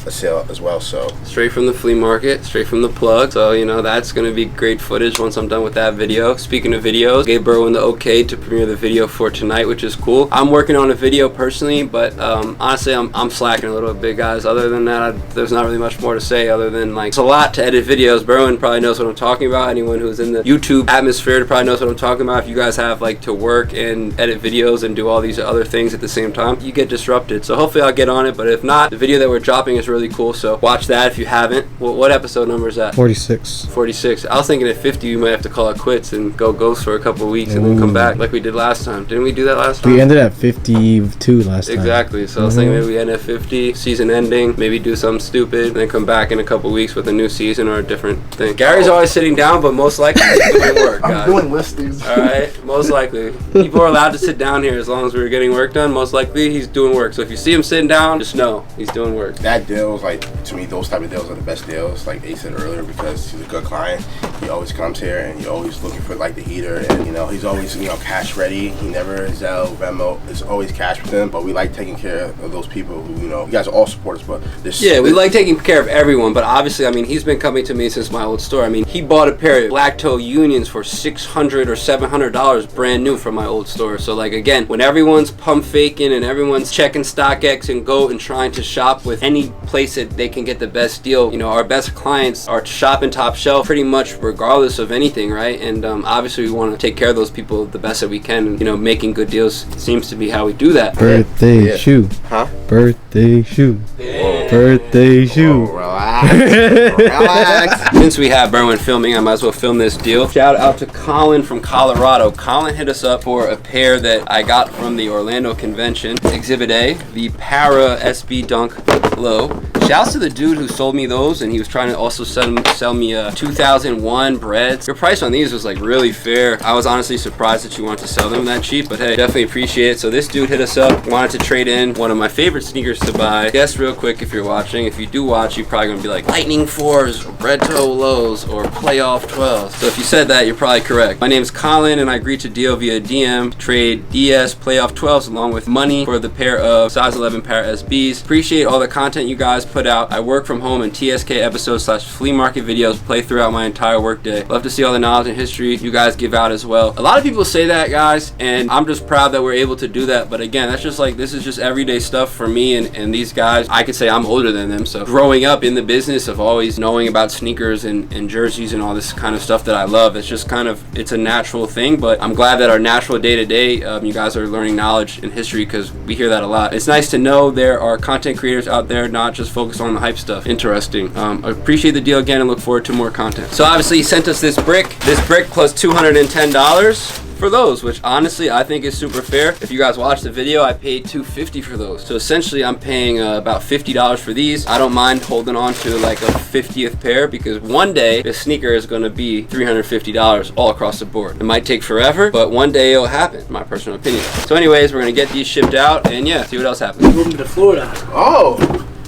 a sale as well. So straight from the flea market, straight from the plug. So you know that's gonna be great footage once I'm done with that video. Speaking of videos, gave Berwin the okay to premiere the video for tonight, which is cool. I'm working on a video personally, but honestly I'm slacking a little bit, guys. Other than that, there's not really much more to say other than like it's a lot to edit videos. Berwin probably knows what I'm talking about. Anyone who's in the YouTube atmosphere probably knows what I'm talking about. If you guys have like to work and edit videos and do all these other things at the same time, you get disrupted. So hopefully I'll get on it, but if not, the video that we're dropping is really cool. So watch that if you haven't. What episode number is that? 46. 46. I was thinking at 50 we might have to call it quits and go ghost for a couple of weeks and then come back like we did last time. Didn't we do that last time? We ended at 52 last time. Exactly. So I was thinking maybe we end at 50, season ending, maybe do something stupid, and then come back in a couple of weeks with a new season or a different thing. Gary's always sitting down, but most likely he's doing work, guys. I'm doing listings. All right, most likely. People are allowed to sit down here as long as we're getting work done. Most likely he's doing work. So if you see him sitting down, just know he's doing work. That deal is like, to me, those type of deals are the best deals, like Ace said earlier, because he's a good client. He always comes here and he's always looking for like the heater, and you know, he's always, you know, cash ready. He never Zelle, Venmo. It's always cash with him. But we like taking care of those people who, you know, you guys are all supporters, but yeah, we like taking care of everyone. But obviously, I mean, he's been coming to me since my old store. I mean, he bought a pair of black toe Unions for $600 or $700 brand new from my old store. So like, again, when everyone's pump faking and everyone's checking StockX and GOAT and trying to shop with any place that they can get the best deal, you know, our best clients are shopping Top Shelf pretty much regardless of anything, right? And obviously we want to take care of those people the best that we can, and you know, making good deals seems to be how we do that. Birthday shoe. Huh? Birthday shoe. Yeah. Birthday shoe. Oh, relax. Relax. Since we have Berwin filming, I might as well film this deal. Shout out to Colin from Colorado. Colin hit us up for a pair that I got from the Orlando convention. Exhibit A, the Para SB Dunk Low. Shouts to the dude who sold me those, and he was trying to also sell me a 2001 breads. Your price on these was like really fair. I was honestly surprised that you wanted to sell them that cheap, but hey, definitely appreciate it. So this dude hit us up, wanted to trade in one of my favorite sneakers to buy. Guess real quick if you're watching. If you do watch, you're probably gonna be like Lightning 4s, or Bread Toe Lows, or Playoff 12s. So if you said that, you're probably correct. My name's Colin, and I agreed to deal via DM, trade DS Playoff 12s along with money for the pair of size 11 Para SBs. Appreciate all the content you guys put out. I work from home, and TSK episodes / flea market videos play throughout my entire workday. Love to see all the knowledge and history you guys give out as well. A lot of people say that, guys, and I'm just proud that we're able to do that. But again, that's just like, this is just everyday stuff for me and these guys. I could say I'm older than them, so growing up in the business of always knowing about sneakers and jerseys and all this kind of stuff that I love, it's just kind of, it's a natural thing. But I'm glad that our natural day-to-day, you guys are learning knowledge and history, because we hear that a lot. It's nice to know there are content creators out there not just focused on the hype stuff. Interesting. I appreciate the deal again and look forward to more content. So obviously he sent us this brick plus $210 for those, which honestly I think is super fair. If you guys watched the video, I paid $250 for those. So essentially I'm paying about $50 for these. I don't mind holding on to like a 50th pair, because one day this sneaker is going to be $350 all across the board. It might take forever, but one day it'll happen, my personal opinion. So anyways, we're going to get these shipped out, and yeah, see what else happens. Moving to Florida. Oh,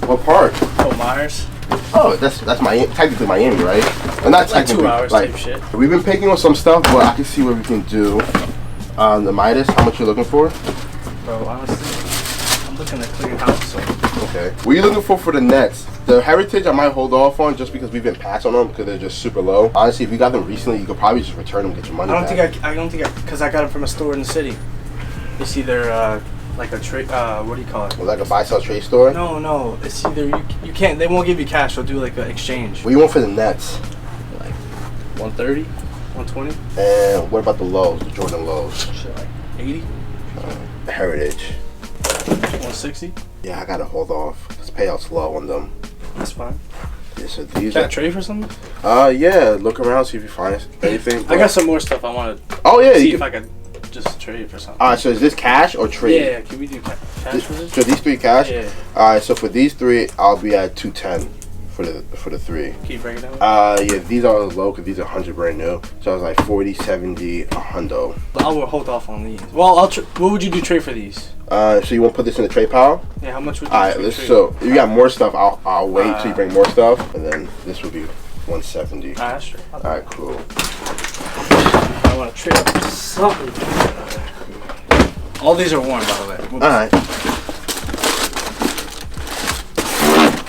what part? Fort Myers. Oh, that's Miami, technically Miami, right? Well, not Like technically. 2 hours like, type shit. We've been picking on some stuff, but I can see what we can do. The Midas, how much you looking for? Bro, honestly, I'm looking to clear house. So. Okay. What are you looking for the Nets? The Heritage I might hold off on just because we've been passed on them because they're just super low. Honestly, if you got them recently, you could probably just return them and get your money back. I don't think because I got them from a store in the city. It's either like a trade, what do you call it? Like a buy-sell trade store? No. It's either you can't. They won't give you cash. They'll do like an exchange. What do you want for the Nets? Like 130, 120. And what about the lows, the Jordan lows? Shit, like 80. The Heritage. 160. Yeah, I gotta hold off because payout's low on them. That's fine. Yeah, so these Can I trade for something? Yeah. Look around, see if you find anything. I got some more stuff I want to. Oh yeah. See if I could just trade for something. Alright, so is this cash or trade? Yeah. Can we do cash for this? So these 3 cash? Yeah. Alright, so for these 3, I'll be at 210 for the 3. Can you break it down? Yeah, these are low because these are 100 brand new. So I was like 40, 70, 100. I'll hold off on these. Well, what would you do trade for these? So you want to put this in the trade pile? Yeah, how much would you Alright, so if you got more stuff, I'll wait till you bring more stuff, and then this will be 170. Alright, that's true. Alright, cool. I want to trade for something. All these are worn, by the way. Alright.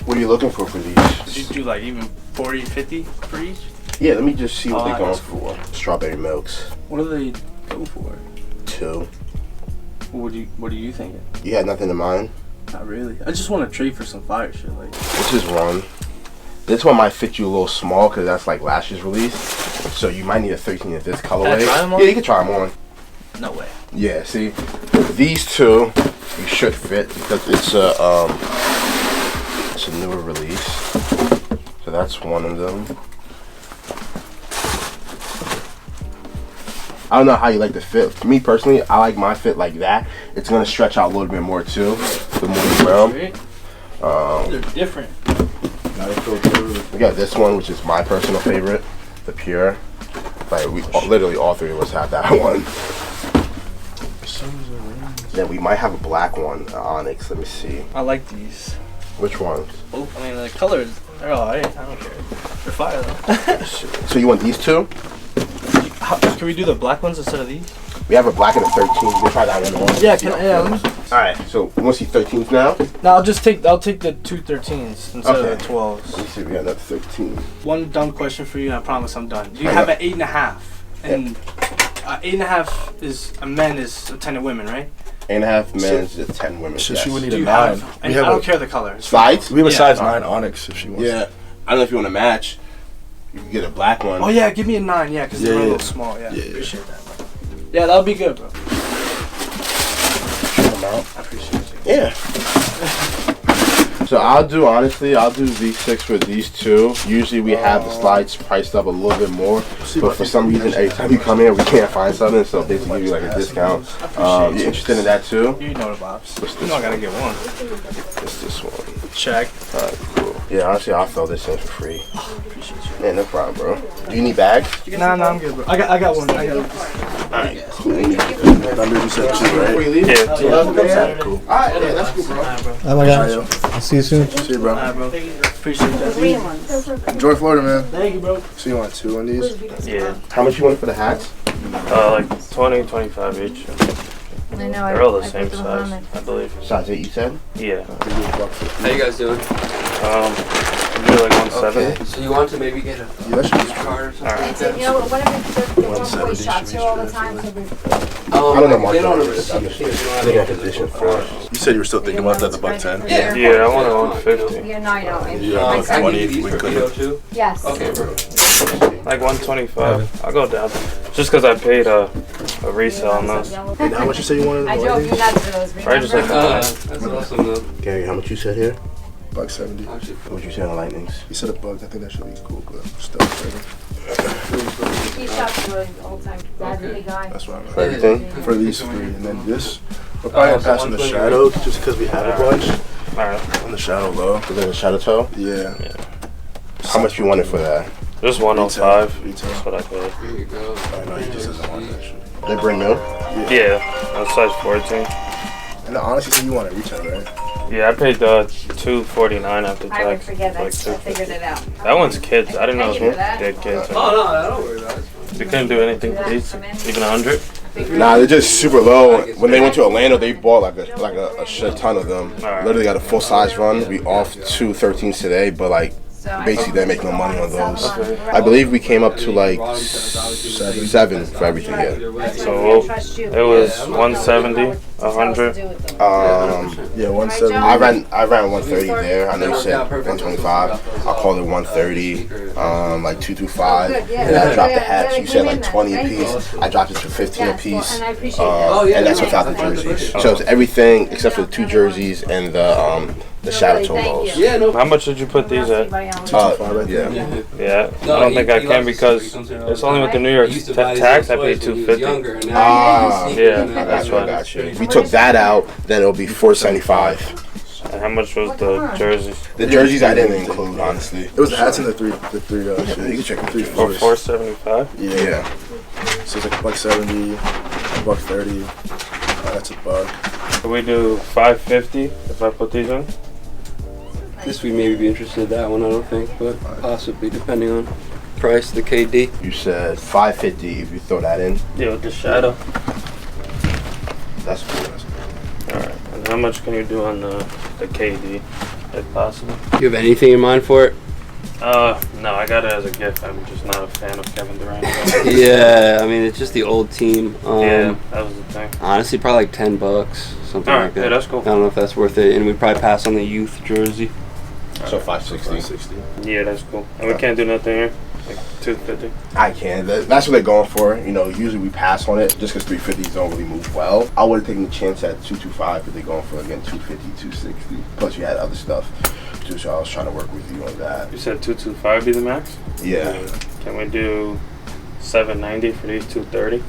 What are you looking for these? Did you do like even 40, 50 for each? Yeah, let me just see what they're going cool. for. Strawberry milks. What do they go for? 2. What are you thinking? You had nothing in mind? Not really. I just want to trade for some fire shit. Like this is one. This one might fit you a little small because that's like last year's release. So you might need a 13 of this colorway. Can I try them on? Yeah, you can try them on. No way. Yeah, see, these 2 you should fit because it's a a newer release. So that's one of them. I don't know how you like the fit. For me personally, I like my fit like that. It's gonna stretch out a little bit more too, the more you wear them. They're different. We got this one, which is my personal favorite, the Pure. Like literally all three of us have that one. Then we might have a black one, Onyx. Let me see. I like these. Which ones? Oh, I mean the colors. They're alright. I don't care. They're fire though. So you want these two? Can we do the black ones instead of these? We have a black and a 13. You can try that one on. Yeah, let me. Alright, so you want to see 13s now? No, I'll take the two 13s instead of the 12s. Let me see, we got another 13. One dumb question for you, and I promise I'm done. Do you have an 8.5? And 8.5 is a men is a 10 of women, right? 8.5 men's to 10 women. So yes. she would need Do a you 9. have? And I don't care the color. Slides? We have a Yeah. size 9 Onyx if she wants. Yeah. I don't know if you want to match. You can get a black one. Oh yeah, give me a 9, yeah, because they're a little small. Yeah, appreciate that, bro. Yeah, that'll be good, bro. I appreciate it. Yeah. So I'll do these 6 with these 2. Usually we have the slides priced up a little bit more, but for some reason every time you come in we can't find something, so they give you like a discount. You interested in that too? You know the vibes. What's You this know I gotta get one. What's this one? Check. Alright, cool. Yeah, honestly I'll throw this in for free. Appreciate you. Yeah, no problem, bro. Do you need bags? Nah, I'm good, bro. I got one. Alright, cool. Thunder, you said 2, right? Yeah, cool. Alright, yeah, that's cool, bro. Oh my gosh. I'll see you soon. See you, bro. Alright, bro. Appreciate that. Enjoy Florida, man. Thank you, bro. So you want 2 on these? Yeah. How much you want for the hats? Like 20, 25 each. I know. They're all the same size, I believe. Size 8 you said? Yeah. How you guys doing? Do like 170. Okay, so you want to maybe get a card or something? It's, you know, one of the boy shops here all the time. So I don't know, Mark. Get on a receipt. You don't have any position for it. You said you were still thinking about that, the $110? Yeah, I want a 150. yeah, no, I know. Yeah, 20 if we could. too? Yes. Okay, bro. Like 125. I'll go down. Just because I paid a resale on those. And how much you say you wanted? I drove you nuts for those. Probably just like That's awesome though. Gary, how much you said here? $170. What'd you say on the Lightnings? You said $1. I think that should be cool, but still better. He shops for all the time. Dad's a big guy. That's what I'm For everything? For these 3. And then this, we're probably gonna pass on the shadow just because we have a bunch. Alright. On the shadow low. Is that a shadow toe? Yeah. How much you wanted for that? Just 105. Retail. That's what I paid. Here you go. I know he just doesn't want that shit. They bring new? Yeah. That's size 14. And honestly, you want a retail, right? Yeah, I paid $249 after I would tax. forget that. Like I figured it out. That one's kids. I didn't know Thank you for that. they had kids. Oh no, don't worry about it. You couldn't do anything for these? Even 100? Nah, they're just super low. When they went to Orlando, they bought like a shit ton of them. Literally got a full size run. We off 2 13s today, but like basically they make no money on those. I believe we came up to like 7 for everything here. So it was 170, 100. Yeah, 170. I ran 130 there. I know you said 125. I called it 130, like 225. And I dropped the hats. You said like 20 a piece. I dropped it to 15 a piece. And that's without the jerseys. So it's everything except for the 2 jerseys and the shadow toe lows. How much did you put these at? Yeah. Yeah, I don't think I can because it's only with the New York tax I paid $250. Yeah, that's what I got you. If we took that out, then it'll be $475. And how much was the jerseys? The jerseys I didn't include, honestly. It was the hats and the three shit. You can check the 3 For floors. $475? Yeah. So it's like $170, $130. That's $1. Can we do $550 if I put these in? This we'd maybe be interested in that one, I don't think, but possibly depending on price, the KD. You said $550 if you throw that in. Yeah, with the shadow. That's cool. Alright, and how much can you do on the KD, if possible? Do you have anything in mind for it? No, I got it as a gift. I'm just not a fan of Kevin Durant. Yeah, I mean, it's just the old team. Yeah, that was the thing. Honestly, probably like $10, something like that. Yeah, that's cool. I don't know if that's worth it, and we'd probably pass on the youth jersey. So $560. Yeah, that's cool. And we can't do nothing here? Like 250. I can. That's what they're going for. You know, usually we pass on it just because 350s don't really move well. I would have taken a chance at 225, but they're going for, again, 250, 260. Plus, you had other stuff too, so I was trying to work with you on that. You said 225 be the max? Yeah. Can we do 790 for these 230?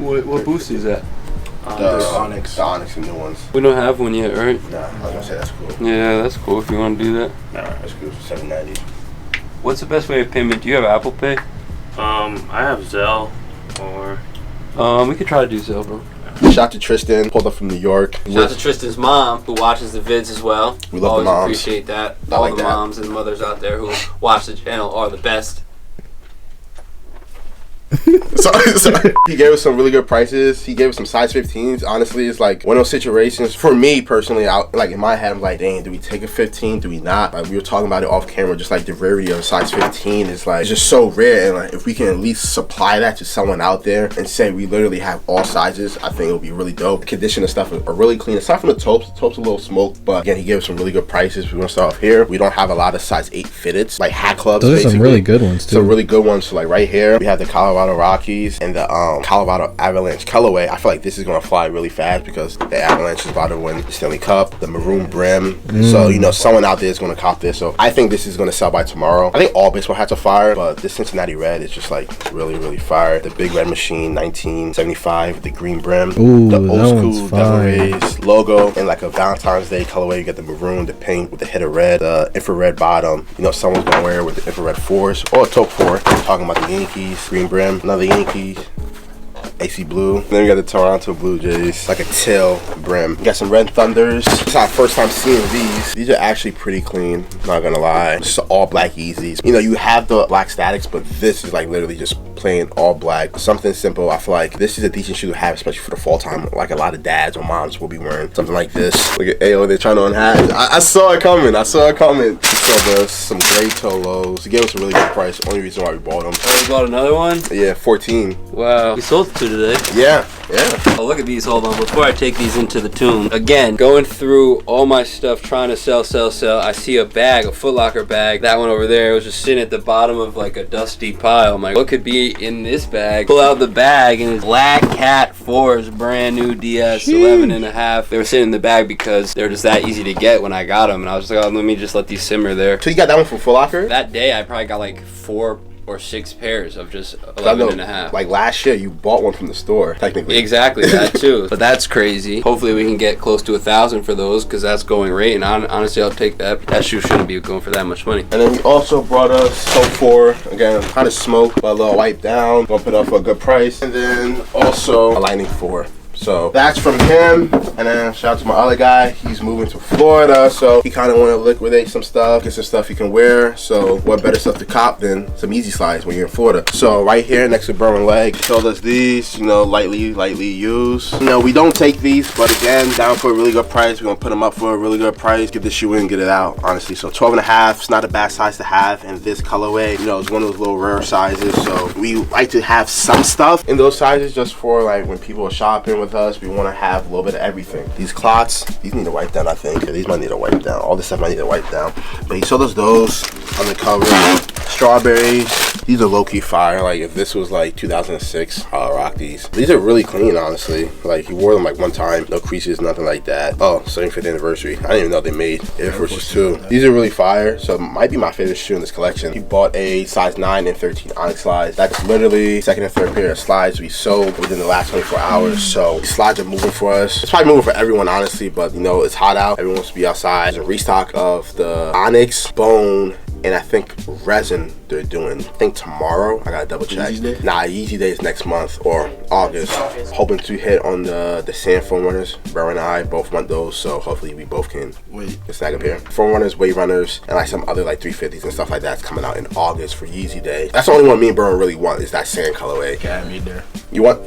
What boost is that? The Onyx. The Onyx, the new ones. We don't have one yet, right? Nah, I was gonna say that's cool. Yeah, that's cool if you want to do that. Alright, that's cool for 790. What's the best way of payment? Do you have Apple Pay? I have Zelle or... We could try to do Zelle, bro. Shout out to Tristan, pulled up from New York. Shout out to Tristan's mom, who watches the vids as well. We love Always the moms. Appreciate that. I All like the that. moms and mothers out there who watch the channel are the best. so he gave us some really good prices. He gave us some size 15s. Honestly, it's like one of those situations for me personally. Like in my head, I'm like, dang, do we take a 15? Do we not? Like we were talking about it off camera. Just like the rarity of size 15 is like it's just so rare. And like if we can at least supply that to someone out there and say we literally have all sizes, I think it would be really dope. The condition and stuff are really clean. Aside from the tops a little smoked, but again, he gave us some really good prices. We're gonna start off here. We don't have a lot of size 8 fitteds, like hat clubs. Those are basically. some really good ones too. Some really good ones. So like right here, we have the Colorado Rockies and the Colorado Avalanche colorway. I feel like this is gonna fly really fast because the Avalanche is about to win the Stanley Cup, the maroon brim. So you know someone out there is gonna cop this. So I think this is gonna sell by tomorrow. I think all baseball hats are fire, but this Cincinnati red is just like really fire. The big red machine 1975, the green brim, ooh, the old school Devil fire. Rays logo, and like a Valentine's Day colorway. You got the maroon, the pink with the hit of red, the infrared bottom. You know someone's gonna wear it with the infrared 4s or a taupe 4. We're talking about the Yankees, green brim, another Yankees. AC blue. Then we got the Toronto Blue Jays, like a tail brim. We got some Red Thunders. It's our first time seeing these. These are actually pretty clean, not gonna lie. Just all black Yeezys. You know, you have the black statics, but this is like literally just plain all black. Something simple. I feel like this is a decent shoe to have, especially for the fall time. Like a lot of dads or moms will be wearing something like this. Look at Ayo, they're trying to unhat. I saw it coming. I saw it coming. We saw this, some gray toe lows. He gave us a really good price. Only reason why we bought them. Oh, you bought another one? Yeah, 14. Wow. We sold 2 today. Yeah. Oh, look at these. Hold on. Before I take these into the tomb, again, going through all my stuff, trying to sell. I see a bag, a Foot Locker bag. That one over there was just sitting at the bottom of like a dusty pile. I'm like, what could be in this bag? Pull out the bag, and it's Black Cat 4's brand new DS 11.5. They were sitting in the bag because they were just that easy to get when I got them. And I was like, oh, let me just let these simmer there. So you got that one from Foot Locker? That day, I probably got like 4 or 6 pairs of just 11.5. Like last year, you bought one from the store, technically. Exactly, that too. But that's crazy. Hopefully we can get close to 1,000 for those because that's going rate. And honestly, I'll take that. That shoe shouldn't be going for that much money. And then we also brought us Soap 4. Again, kind of smoked, but a little wiped down. Gonna put up for a good price. And then also a Lightning 4. So that's from him. And then shout out to my other guy. He's moving to Florida, so he kind of want to liquidate some stuff, get some stuff he can wear. So what better stuff to cop than some Easy Slides when you're in Florida? So right here next to Burn Leg, showed us these, you know, lightly used. You know, we don't take these, but again, down for a really good price. We're gonna put them up for a really good price. Get the shoe in, get it out, honestly. So 12.5, it's not a bad size to have in this colorway. You know, it's one of those little rare sizes. So we like to have some stuff in those sizes just for like when people are shopping with us, we want to have a little bit of everything. These clots, these need to wipe down, I think. Yeah, these might need to wipe down. All this stuff might need to wipe down. But he sold us those on the cover. Strawberries, these are low-key fire. Like if this was like 2006, I'll rock these. These are really clean, honestly. Like he wore them like one time, no creases, nothing like that. Oh, 75th anniversary. I didn't even know they made Air Forces 2. These are really fire, so it might be my favorite shoe in this collection. He bought a size 9 and 13 Onyx slides. That's literally second and third pair of slides we sold within the last 24 hours. So these slides are moving for us. It's probably moving for everyone, honestly, but you know, it's hot out. Everyone wants to be outside. There's a restock of the Onyx, Bone, and I think resin they're doing. I think tomorrow. I gotta double check. Yeezy Day? Nah, Yeezy Day is next month or August. Hoping to hit on the sand foam runners. Bro and I both want those, so hopefully we both can snag a pair. Foam runners, weight runners, and like some other like 350s and stuff like that's coming out in August for Yeezy Day. That's the only one me and Bro really want is that sand colorway. Yeah, me there. You want?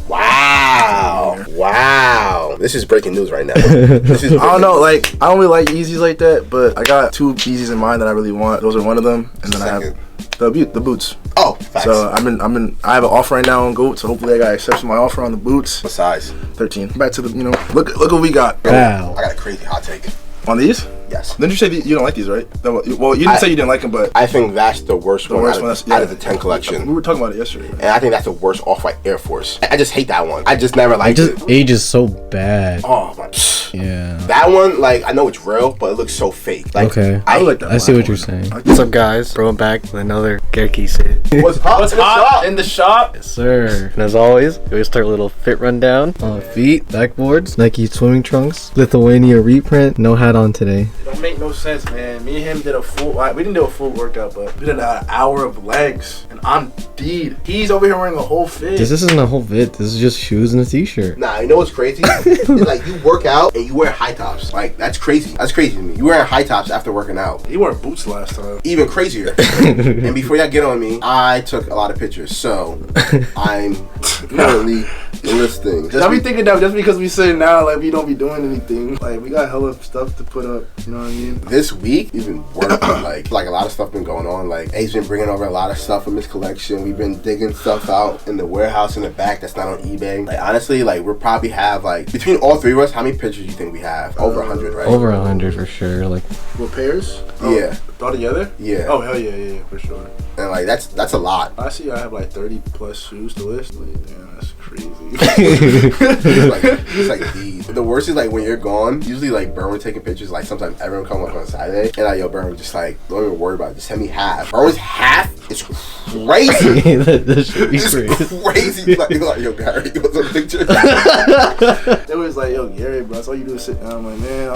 Wow. Wow. This is breaking news right now. This is I don't know, like I don't really like Yeezys like that, but I got 2 Yeezys in mind that I really want. Those are one of them, and then I have the boots. Oh, facts. So I have an offer right now on GOAT, so hopefully I got accepted my offer on the boots. What size? 13. Back to the, you know, look what we got. Wow. I got a crazy hot take. On these? Yes. Didn't you say you don't like these, right? Well, you didn't say you didn't like them, but I think that's the worst one out of the 10 We collection. were talking about it yesterday. And I think that's the worst Off-White Air Force. I just hate that one. I just never liked it. Age is so bad. Oh my. Yeah. That one, like, I know it's real, but it looks so fake. Like, Okay. I like that. I see what you're saying. What's up, guys? Bro, I'm back with another Gerky set. What's hot? What's hot in the shop? Yes, sir. And as always, we always start a little fit rundown. Feet, backboards, Nike swimming trunks, Lithuania reprint. No hat on today. It don't make no sense, man. Me and him did a full. We didn't do a full workout, but we did an hour of legs, and I'm deed. He's over here wearing a whole fit. This isn't a whole fit. This is just shoes and a t-shirt. Nah, you know what's crazy? It's like you work out and you wear high tops. Like, that's crazy. That's crazy to me. You wearing high tops after working out. He wore boots last time. Even crazier. And before y'all get on me, I took a lot of pictures, so I'm currently listing. I be thinking that just because we say now, like, we don't be doing anything. Like, we got hella stuff to put up. You know what I mean? This week, we've been working. like a lot of stuff been going on. Like, A's been bringing over a lot of stuff from his collection. We've been digging stuff out in the warehouse in the back that's not on eBay. Like, honestly, like, we'll probably have, like, between all three of us, how many pictures do you think we have? Over 100, right? Over 100 for sure. Like, what, pairs? Yeah. All together? Yeah. Oh, hell yeah, for sure. And, like, that's a lot. I see I have, like, 30 plus shoes to list. Like, yeah, that's crazy. It's like these. The worst is, like, when you're gone, usually, like, Berwin taking pictures, like, sometimes everyone come up on Saturday, and, like, yo, Berwin, just, like, don't even worry about it. Just send me half. Berwin's half is crazy. that should be crazy. Like, yo, Gary, you want some pictures? It was like, yo, Gary, bro, that's all you do is sit down. I'm like, man,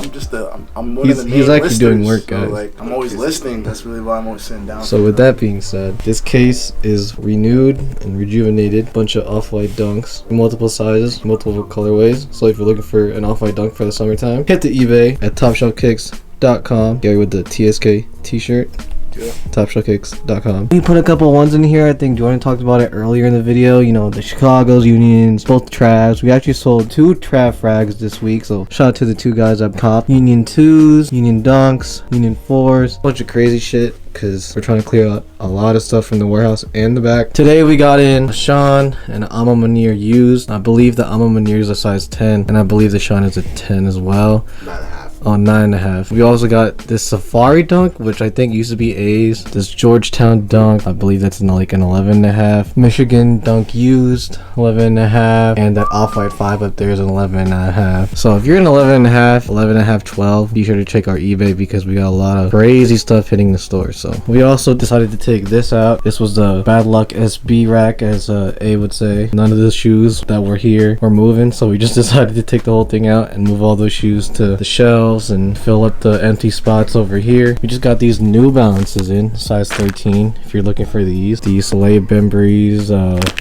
I'm one of the main He's actually listers, doing work, guys. So, like, I'm always listening. That's really why I'm always sitting down. So with that being said, this case is renewed and rejuvenated. Bunch of off-white dunks, multiple sizes, multiple colorways. So if you're looking for an off-white dunk for the summertime, hit the eBay at TopshelfKicks.com. Gary with the TSK t-shirt. Yeah. TopshelfKicks.com. We put a couple ones in here. I think Jordan talked about it earlier in the video. You know, the Chicago's, Unions, both Travs. We actually sold 2 Trav frags this week. So shout out to the 2 guys up top. Union 2s, Union Dunks, Union 4s. Bunch of crazy shit, because we're trying to clear out a lot of stuff from the warehouse and the back. Today we got in a Sean and an Amma Munir used. I believe the Amma Munir is a size 10, and I believe the Sean is a 10 as well. 9.5. Oh, 9.5. We also got this Safari dunk, which I think used to be A's. This Georgetown dunk, I believe that's like an 11.5. Michigan dunk used, 11.5. And that Off-White 5 up there is an 11.5. So if you're an 11.5, 11.5, 12, be sure to check our eBay, because we got a lot of crazy stuff hitting the store. So we also decided to take this out. This was the Bad Luck SB rack, as A would say. None of the shoes that were here were moving, so we just decided to take the whole thing out and move all those shoes to the shelves and fill up the empty spots over here. We just got these New Balances in size 13 if you're looking for these Soleil Bembries,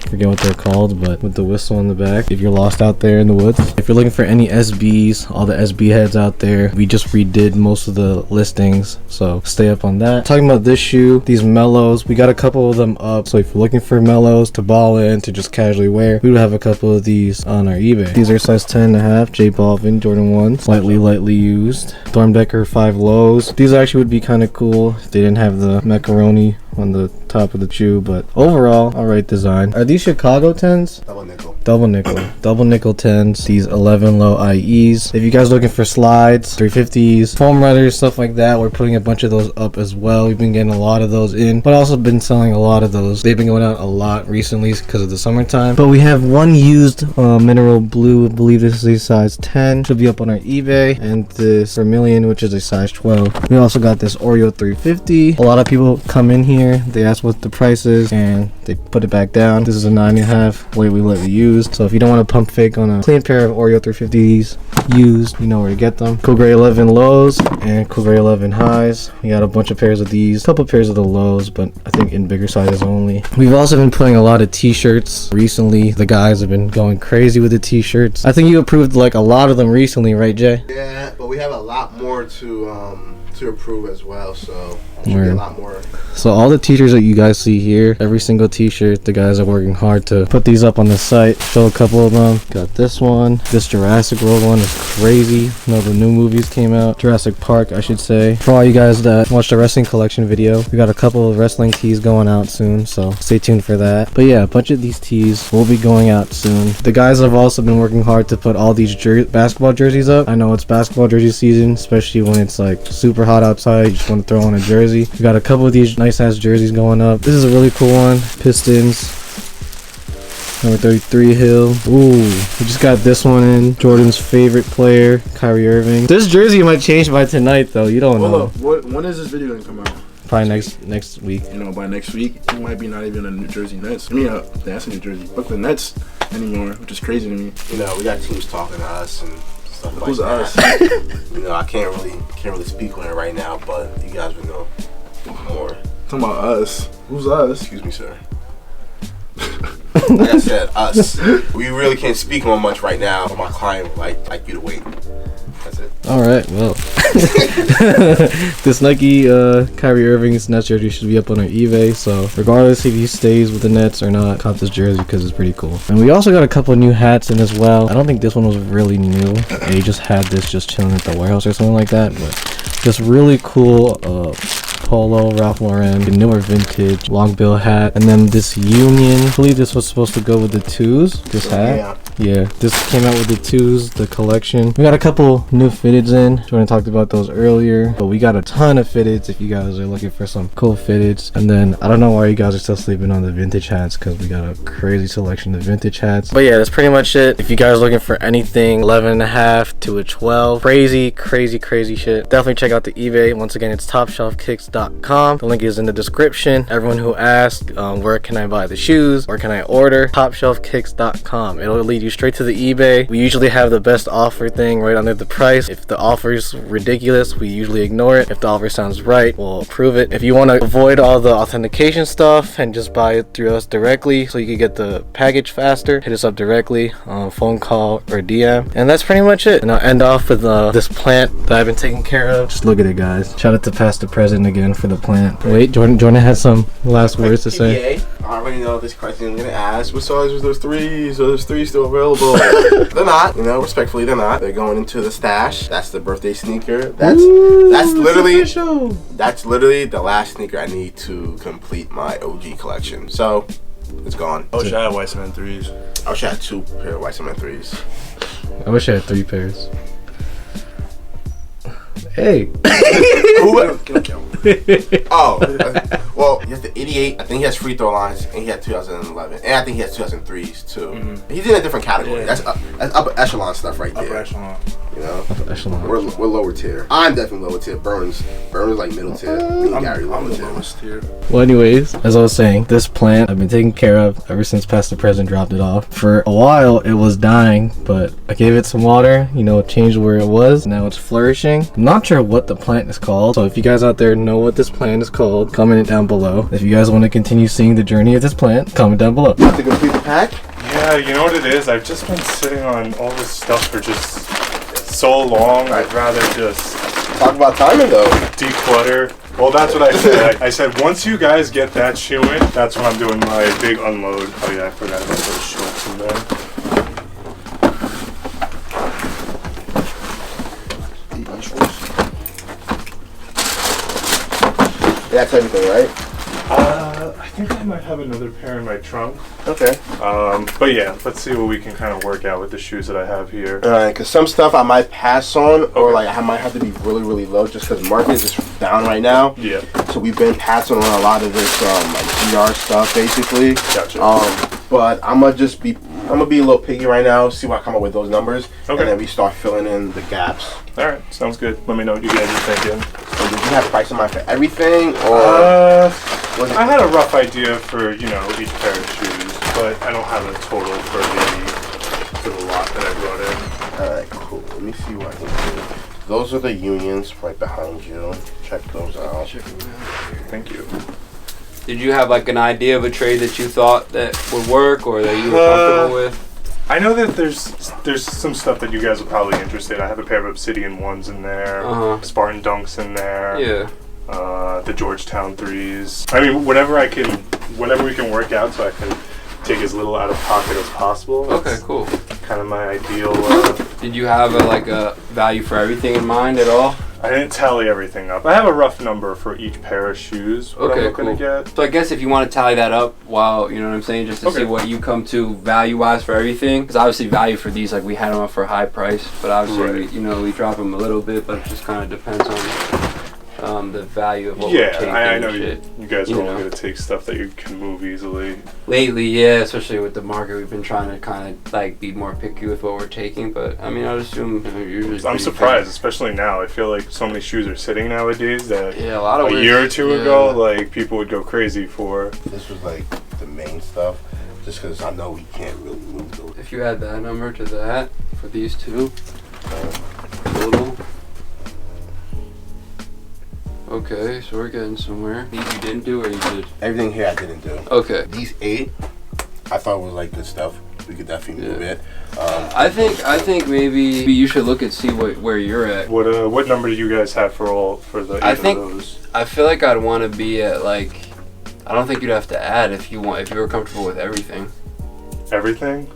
forget what they're called, but with the whistle on the back if you're lost out there in the woods. If you're looking for any SBs, all the SB heads out there, we just redid most of the listings, so stay up on that. Talking about this shoe, these Mellows, we got a couple of them up, so if you're looking for Mellows to ball in, to just casually wear, we would have a couple of these on our eBay. These are size 10.5 J Balvin Jordan 1s, lightly used. Stormdecker 5 lows. These actually would be kind of cool if they didn't have the macaroni on the top of the shoe, but overall, alright design. Are these Chicago 10s? Double nickel 10s. These 11 low IEs. If you guys are looking for slides, 350s, foam runners, stuff like that, we're putting a bunch of those up as well. We've been getting a lot of those in, but also been selling a lot of those. They've been going out a lot recently because of the summertime. But we have one used mineral blue, I believe this is a size 10. Should be up on our eBay. And this Vermilion, which is a size 12. We also got this Oreo 350. A lot of people come in here, they ask what the price is, and they put it back down. This is a 9.5 lately used. So if you don't want to pump fake on a clean pair of Oreo 350s used, you know where to get them. Cool Gray 11 lows and Cool Gray 11 highs. We got a bunch of pairs of these, a couple pairs of the lows, but I think in bigger sizes only. We've also been putting a lot of t-shirts recently. The guys have been going crazy with the t-shirts. I think you approved like a lot of them recently, right, Jay? Yeah, but we have a lot more to to approve as well, so should be a lot more. So all the t-shirts that you guys see here, every single t-shirt, the guys are working hard to put these up on the site. Show a couple of them. Got this one. This Jurassic World one is crazy. No, the new movies came out. Jurassic Park, I should say. For all you guys that watched the wrestling collection video, we got a couple of wrestling tees going out soon, so stay tuned for that. But yeah, a bunch of these tees will be going out soon. The guys have also been working hard to put all these basketball jerseys up. I know it's basketball jersey season, especially when it's like super hot outside. You just want to throw on a jersey. We got a couple of these nice ass jerseys going up. This is a really cool one. Pistons. Number 33 Hill. Ooh, we just got this one in. Jordan's favorite player, Kyrie Irving. This jersey might change by tonight though. You don't know. When is this video gonna come out? Probably next week. You know, by next week, it might be not even a New Jersey Nets. I mean, that's a New Jersey Brooklyn Nets anymore, which is crazy to me. You know, we got teams talking to us and stuff like Who's that. us? You know, I can't really speak on it right now, but you guys would know more. Talking about us. Who's us? Excuse me, sir. Like I said, us. We really can't speak on much right now, but my client would like you to wait. That's it. Alright, well. This Nike Kyrie Irving's Nets jersey should be up on our eBay, so regardless if he stays with the Nets or not, cop this jersey because it's pretty cool. And we also got a couple of new hats in as well. I don't think this one was really new. They just had this just chilling at the warehouse or something like that, but this really cool polo, Ralph Lauren, the newer vintage long bill hat, and then this Union. I believe this was supposed to go with the Tues, this hat. Yeah, this came out with the Tues, the collection. We got a couple new fitteds in. Jordan talked about those earlier, but we got a ton of fitteds if you guys are looking for some cool fitteds. And then I don't know why you guys are still sleeping on the vintage hats, because we got a crazy selection of vintage hats. But yeah, that's pretty much it. If you guys are looking for anything 11.5 to a 12, crazy shit, definitely check out the eBay. Once again, it's TopshelfKicks.com. The link is in the description. Everyone who asked where can I buy the shoes, where can I order, TopshelfKicks.com. It'll lead you straight to the eBay. We usually have the best offer thing right under the price. If the offer is ridiculous, we usually ignore it. If the offer sounds right, we'll approve it. If you want to avoid all the authentication stuff and just buy it through us directly so you can get the package faster, hit us up directly, phone call or DM. And that's pretty much it. And I'll end off with this plant that I've been taking care of. Just look at it, guys. Shout out to Past the Present again for the plant. Wait, Jordan has some last words to say. I already know this question I'm gonna ask. What size was those threes? Are those threes still available? They're not. You know, respectfully, they're not. They're going into the stash. That's the birthday sneaker. That's literally the last sneaker I need to complete my OG collection. So it's gone. I wish I had white cement threes. I wish I had 2 pair of white cement threes. I wish I had 3 pairs. Hey. Well, he has the 88. I think he has free throw lines, and he had 2011, and I think he has 2003s too. Mm-hmm. He's in a different category. Yeah. That's upper echelon stuff right there. Upper echelon. You know, upper echelon. We're lower tier. I'm definitely lower tier. Burns like middle tier. Gary lower tier. Lowest tier. Well, anyways, as I was saying, this plant I've been taking care of ever since Past the Present dropped it off. For a while, it was dying, but I gave it some water. You know, changed where it was. Now it's flourishing. I'm not sure what the plant is called, so if you guys out there know what this plant is called, comment it down below. If you guys want to continue seeing the journey of this plant, comment down below. Have to complete the pack? Yeah, you know what it is? I've just been sitting on all this stuff for just so long. I'd rather just talk about timing though. Declutter. Well, that's what I said. I said once you guys get that shoe in, that's when I'm doing my big unload. Oh yeah, I forgot about those shorts in there. That's everything, right? I think I might have another pair in my trunk. Okay. But yeah, let's see what we can kind of work out with the shoes that I have here. Alright, because some stuff I might pass on, or like I might have to be really low just because market is just down right now. Yeah. So we've been passing on a lot of this like GR stuff basically. Gotcha. But I'm gonna be a little piggy right now, see what I come up with those numbers, and then we start filling in the gaps. Alright, sounds good. Let me know what you guys are thinking. So did you have price in mind for everything, or? I had a rough idea for, you know, each pair of shoes, but I don't have a total for the lot that I brought in. Alright, cool. Let me see what I can do. Those are the Unions right behind you. Check those out. Check them out. Thank you. Did you have like an idea of a trade that you thought that would work or that you were comfortable with? I know that there's some stuff that you guys are probably interested in. I have a pair of Obsidian 1s in there, Spartan Dunks in there. Yeah. The Georgetown 3s. I mean, whatever we can work out so I can take as little out of pocket as possible. Okay, cool. Kind of my ideal. Did you have a value for everything in mind at all? I didn't tally everything up. I have a rough number for each pair of shoes. What I'm looking to get. So I guess if you want to tally that up, while you know what I'm saying, just to see what you come to value-wise for everything, because obviously value for these, like we had them up for a high price, but obviously we drop them a little bit, but it just kind of depends on the value of what we're taking. I know you guys are only going to take stuff that you can move easily. Lately, yeah, especially with the market, we've been trying to kind of like be more picky with what we're taking. But I mean, I'd assume usually. I'm surprised, especially now. I feel like so many shoes are sitting nowadays that a lot of a year or two ago, like people would go crazy for. This was like the main stuff, just because I know we can't really move those. If you add that number to that for these two, total. Okay, so we're getting somewhere. These you didn't do or you did? Everything here I didn't do. Okay. These 8, I thought was like good stuff. We could definitely move it. I think maybe you should look and see where you're at. What number do you guys have for the 8 of those? I feel like I'd want to be at like, I don't think you'd have to add if you were comfortable with everything. Everything?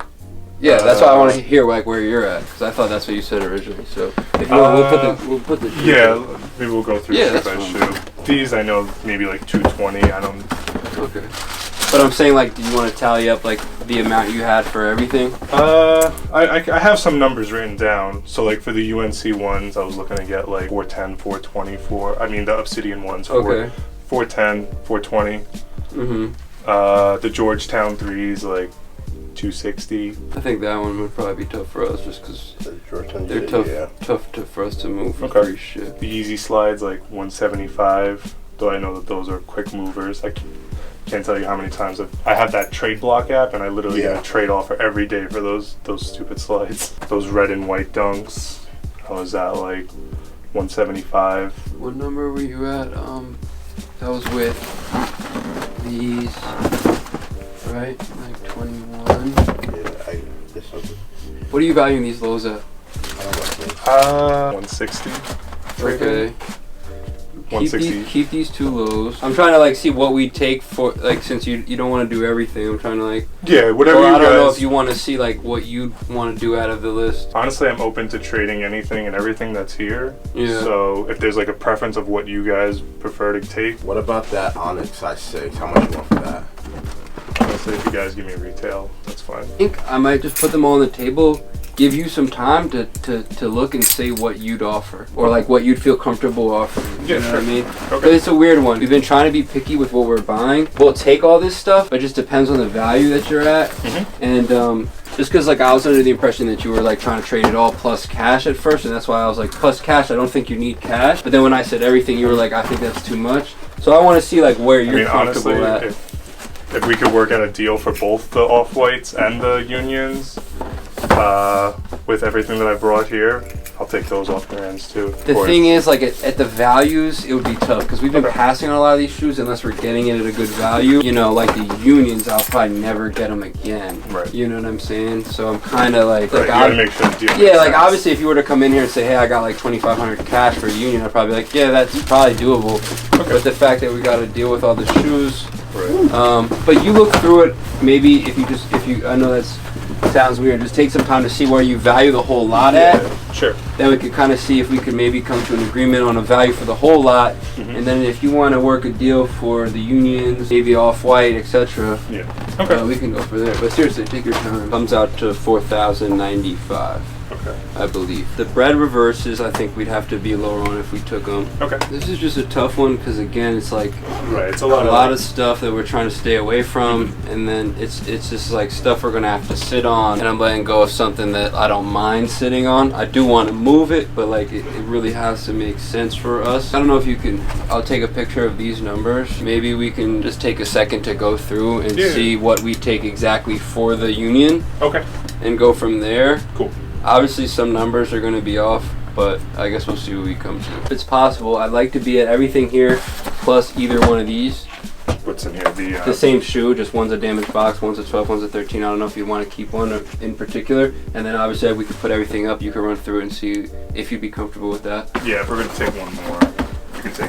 Yeah, that's why I want to hear like where you're at, because I thought that's what you said originally. So if you want, we'll put the yeah, maybe we'll go through shoe by fine. shoe. These I know maybe like 220. I don't. Okay. But I'm saying, like, do you want to tally up like the amount you had for everything? I have some numbers written down. So like for the UNC ones, I was looking to get like 410, 420, I mean the Obsidian ones. 410, 420. The Georgetown 3s like 260. I think that one would probably be tough for us, just because they're tough for us to move for free shit. The Easy Slides like 175. Though I know that those are quick movers. I can't tell you how many times I have that trade block app, and I literally get a trade offer every day for those stupid slides. Those red and white dunks. I was at like 175. What number were you at? That was with these, right? Like 21. What are you valuing these lows at? 160. Okay. Keep these two lows. I'm trying to like see what we take for, like, since you don't want to do everything. I'm trying to like whatever. I don't know if you want to see like what you want to do out of the list. Honestly, I'm open to trading anything and everything that's here. Yeah. So if there's like a preference of what you guys prefer to take. What about that Onyx size 6? How much you want for that? Honestly, if you guys give me retail, that's fine. I think I might just put them all on the table. Give you some time to look and say what you'd offer, or like what you'd feel comfortable offering. You know what I mean? But it's a weird one. We've been trying to be picky with what we're buying. We'll take all this stuff, but it just depends on the value that you're at. And just because like I was under the impression that you were like trying to trade it all plus cash at first, and that's why I was like, plus cash, I don't think you need cash. But then when I said everything, you were like, I think that's too much. So I want to see like where you're comfortable honestly, at. If we could work out a deal for both the off-whites and the unions, with everything that I brought here, I'll take those off their hands too. The thing is, like at the values, it would be tough because we've been passing on a lot of these shoes unless we're getting it at a good value. You know, like the unions, I'll probably never get them again. Right. You know what I'm saying? So I'm kind of like, you gotta make sure the deal makes like sense. Obviously, if you were to come in here and say, hey, I got like $2,500 cash for a union, I'd probably be like, yeah, that's probably doable. But the fact that we got to deal with all the shoes, but you look through it. Maybe if you, I know that's. Sounds weird. Just take some time to see where you value the whole lot at. Sure. Then we could kind of see if we could maybe come to an agreement on a value for the whole lot. And then if you want to work a deal for the unions, maybe off-white, etc. We can go for there. But seriously, take your time. Comes out to $4,095. Okay. I believe. The bread reverses, I think we'd have to be lower on if we took them. Okay. This is just a tough one because again, it's like it's a lot of stuff that we're trying to stay away from, and then it's just like stuff we're gonna have to sit on. And I'm letting go of something that I don't mind sitting on. I do want to move it, but like it really has to make sense for us. I don't know if you can. I'll take a picture of these numbers. Maybe we can just take a second to go through and see what we take exactly for the union. Okay. And go from there. Cool. Obviously, some numbers are going to be off, but I guess we'll see what we come to. If it's possible, I'd like to be at everything here, plus either one of these. What shorts in here. The same shoe, just one's a damaged box, one's a 12, one's a 13. I don't know if you want to keep one in particular. And then obviously we could put everything up. You can run through it and see if you'd be comfortable with that. Yeah, if we're gonna take one more.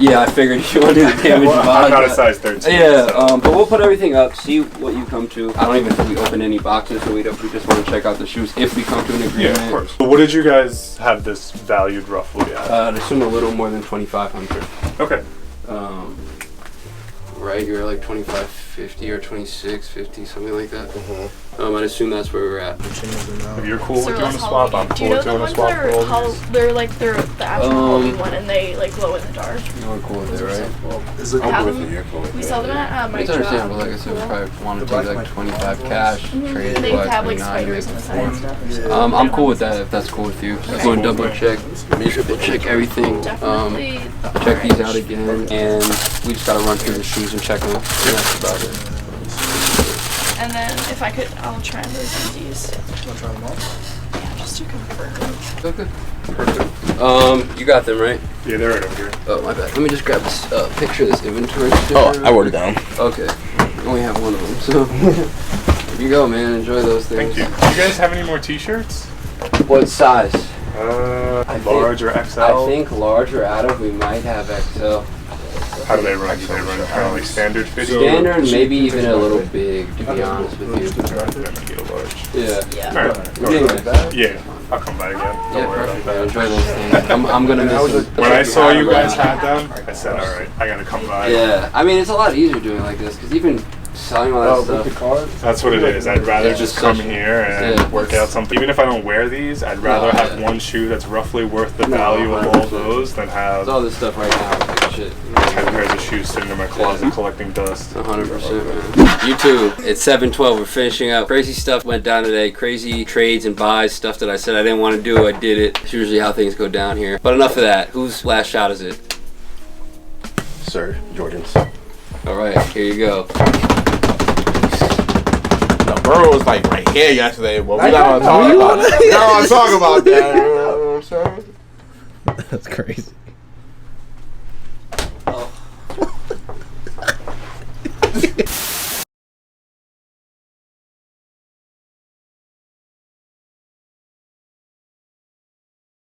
Yeah, I figured you want to do the damage box. I'm not a size 13. Yeah, so. But we'll put everything up, see what you come to. I don't even think we open any boxes, so we just want to check out the shoes if we come to an agreement. Yeah, of course. But what did you guys have this valued roughly at? I'd assume a little more than 2,500. Okay. Right, you're like 2,550 or 2,650, something like that. I'd assume that's where we're at. If you're cool with doing a swap, I'm cool with doing a swap for all these. They're like the actual Halloween one, and they like glow in the dark. You're cool with it, right? We sell them at my It's understandable. Like I said, we probably want to do like 25 cash, trade They for have like like 29. spiders on the side and stuff. I'm cool with that if that's cool with you. Just go and double check, triple check everything. Check these out again, and we just gotta run through the shoes and check them. And that's about it. And then if I could, I'll try those these. Want to try them all? Yeah, just to confirm. Okay. Perfect. You got them, right? Yeah, they're right over here. Oh, my bad. Let me just grab this picture of this inventory. Oh, I wrote it down. Okay. I only have one of them, so. Here you go, man. Enjoy those things. Thank you. Do you guys have any more t-shirts? What size? Large or XL? I think large or out of, we might have XL. How do they run? Do they run kind of like standard fit? Standard, maybe even a little big, to be honest with you. Yeah. Alright. Yeah. I'll come by again. Don't worry about that. Enjoy those things. I'm gonna miss them. When I saw you guys had them, I said, alright, I gotta come by. Yeah. I mean, it's a lot easier doing like this, because even selling all that stuff. That's what it is. I'd rather just come here and work out something. Even if I don't wear these, I'd rather have one shoe that's roughly worth the value of all those than have all this stuff right now. Like shit. 10 pairs of shoes sitting in my closet collecting dust. 100%, man. YouTube, it's 7:12. We're finishing up. Crazy stuff went down today. Crazy trades and buys. Stuff that I said I didn't want to do. I did it. It's usually how things go down here. But enough of that. Whose last shot is it? Sir, Jordan's. All right, here you go. The bro was like right here yesterday, but we don't talk about that. We don't want to talk about that. You know what I'm saying? That's crazy.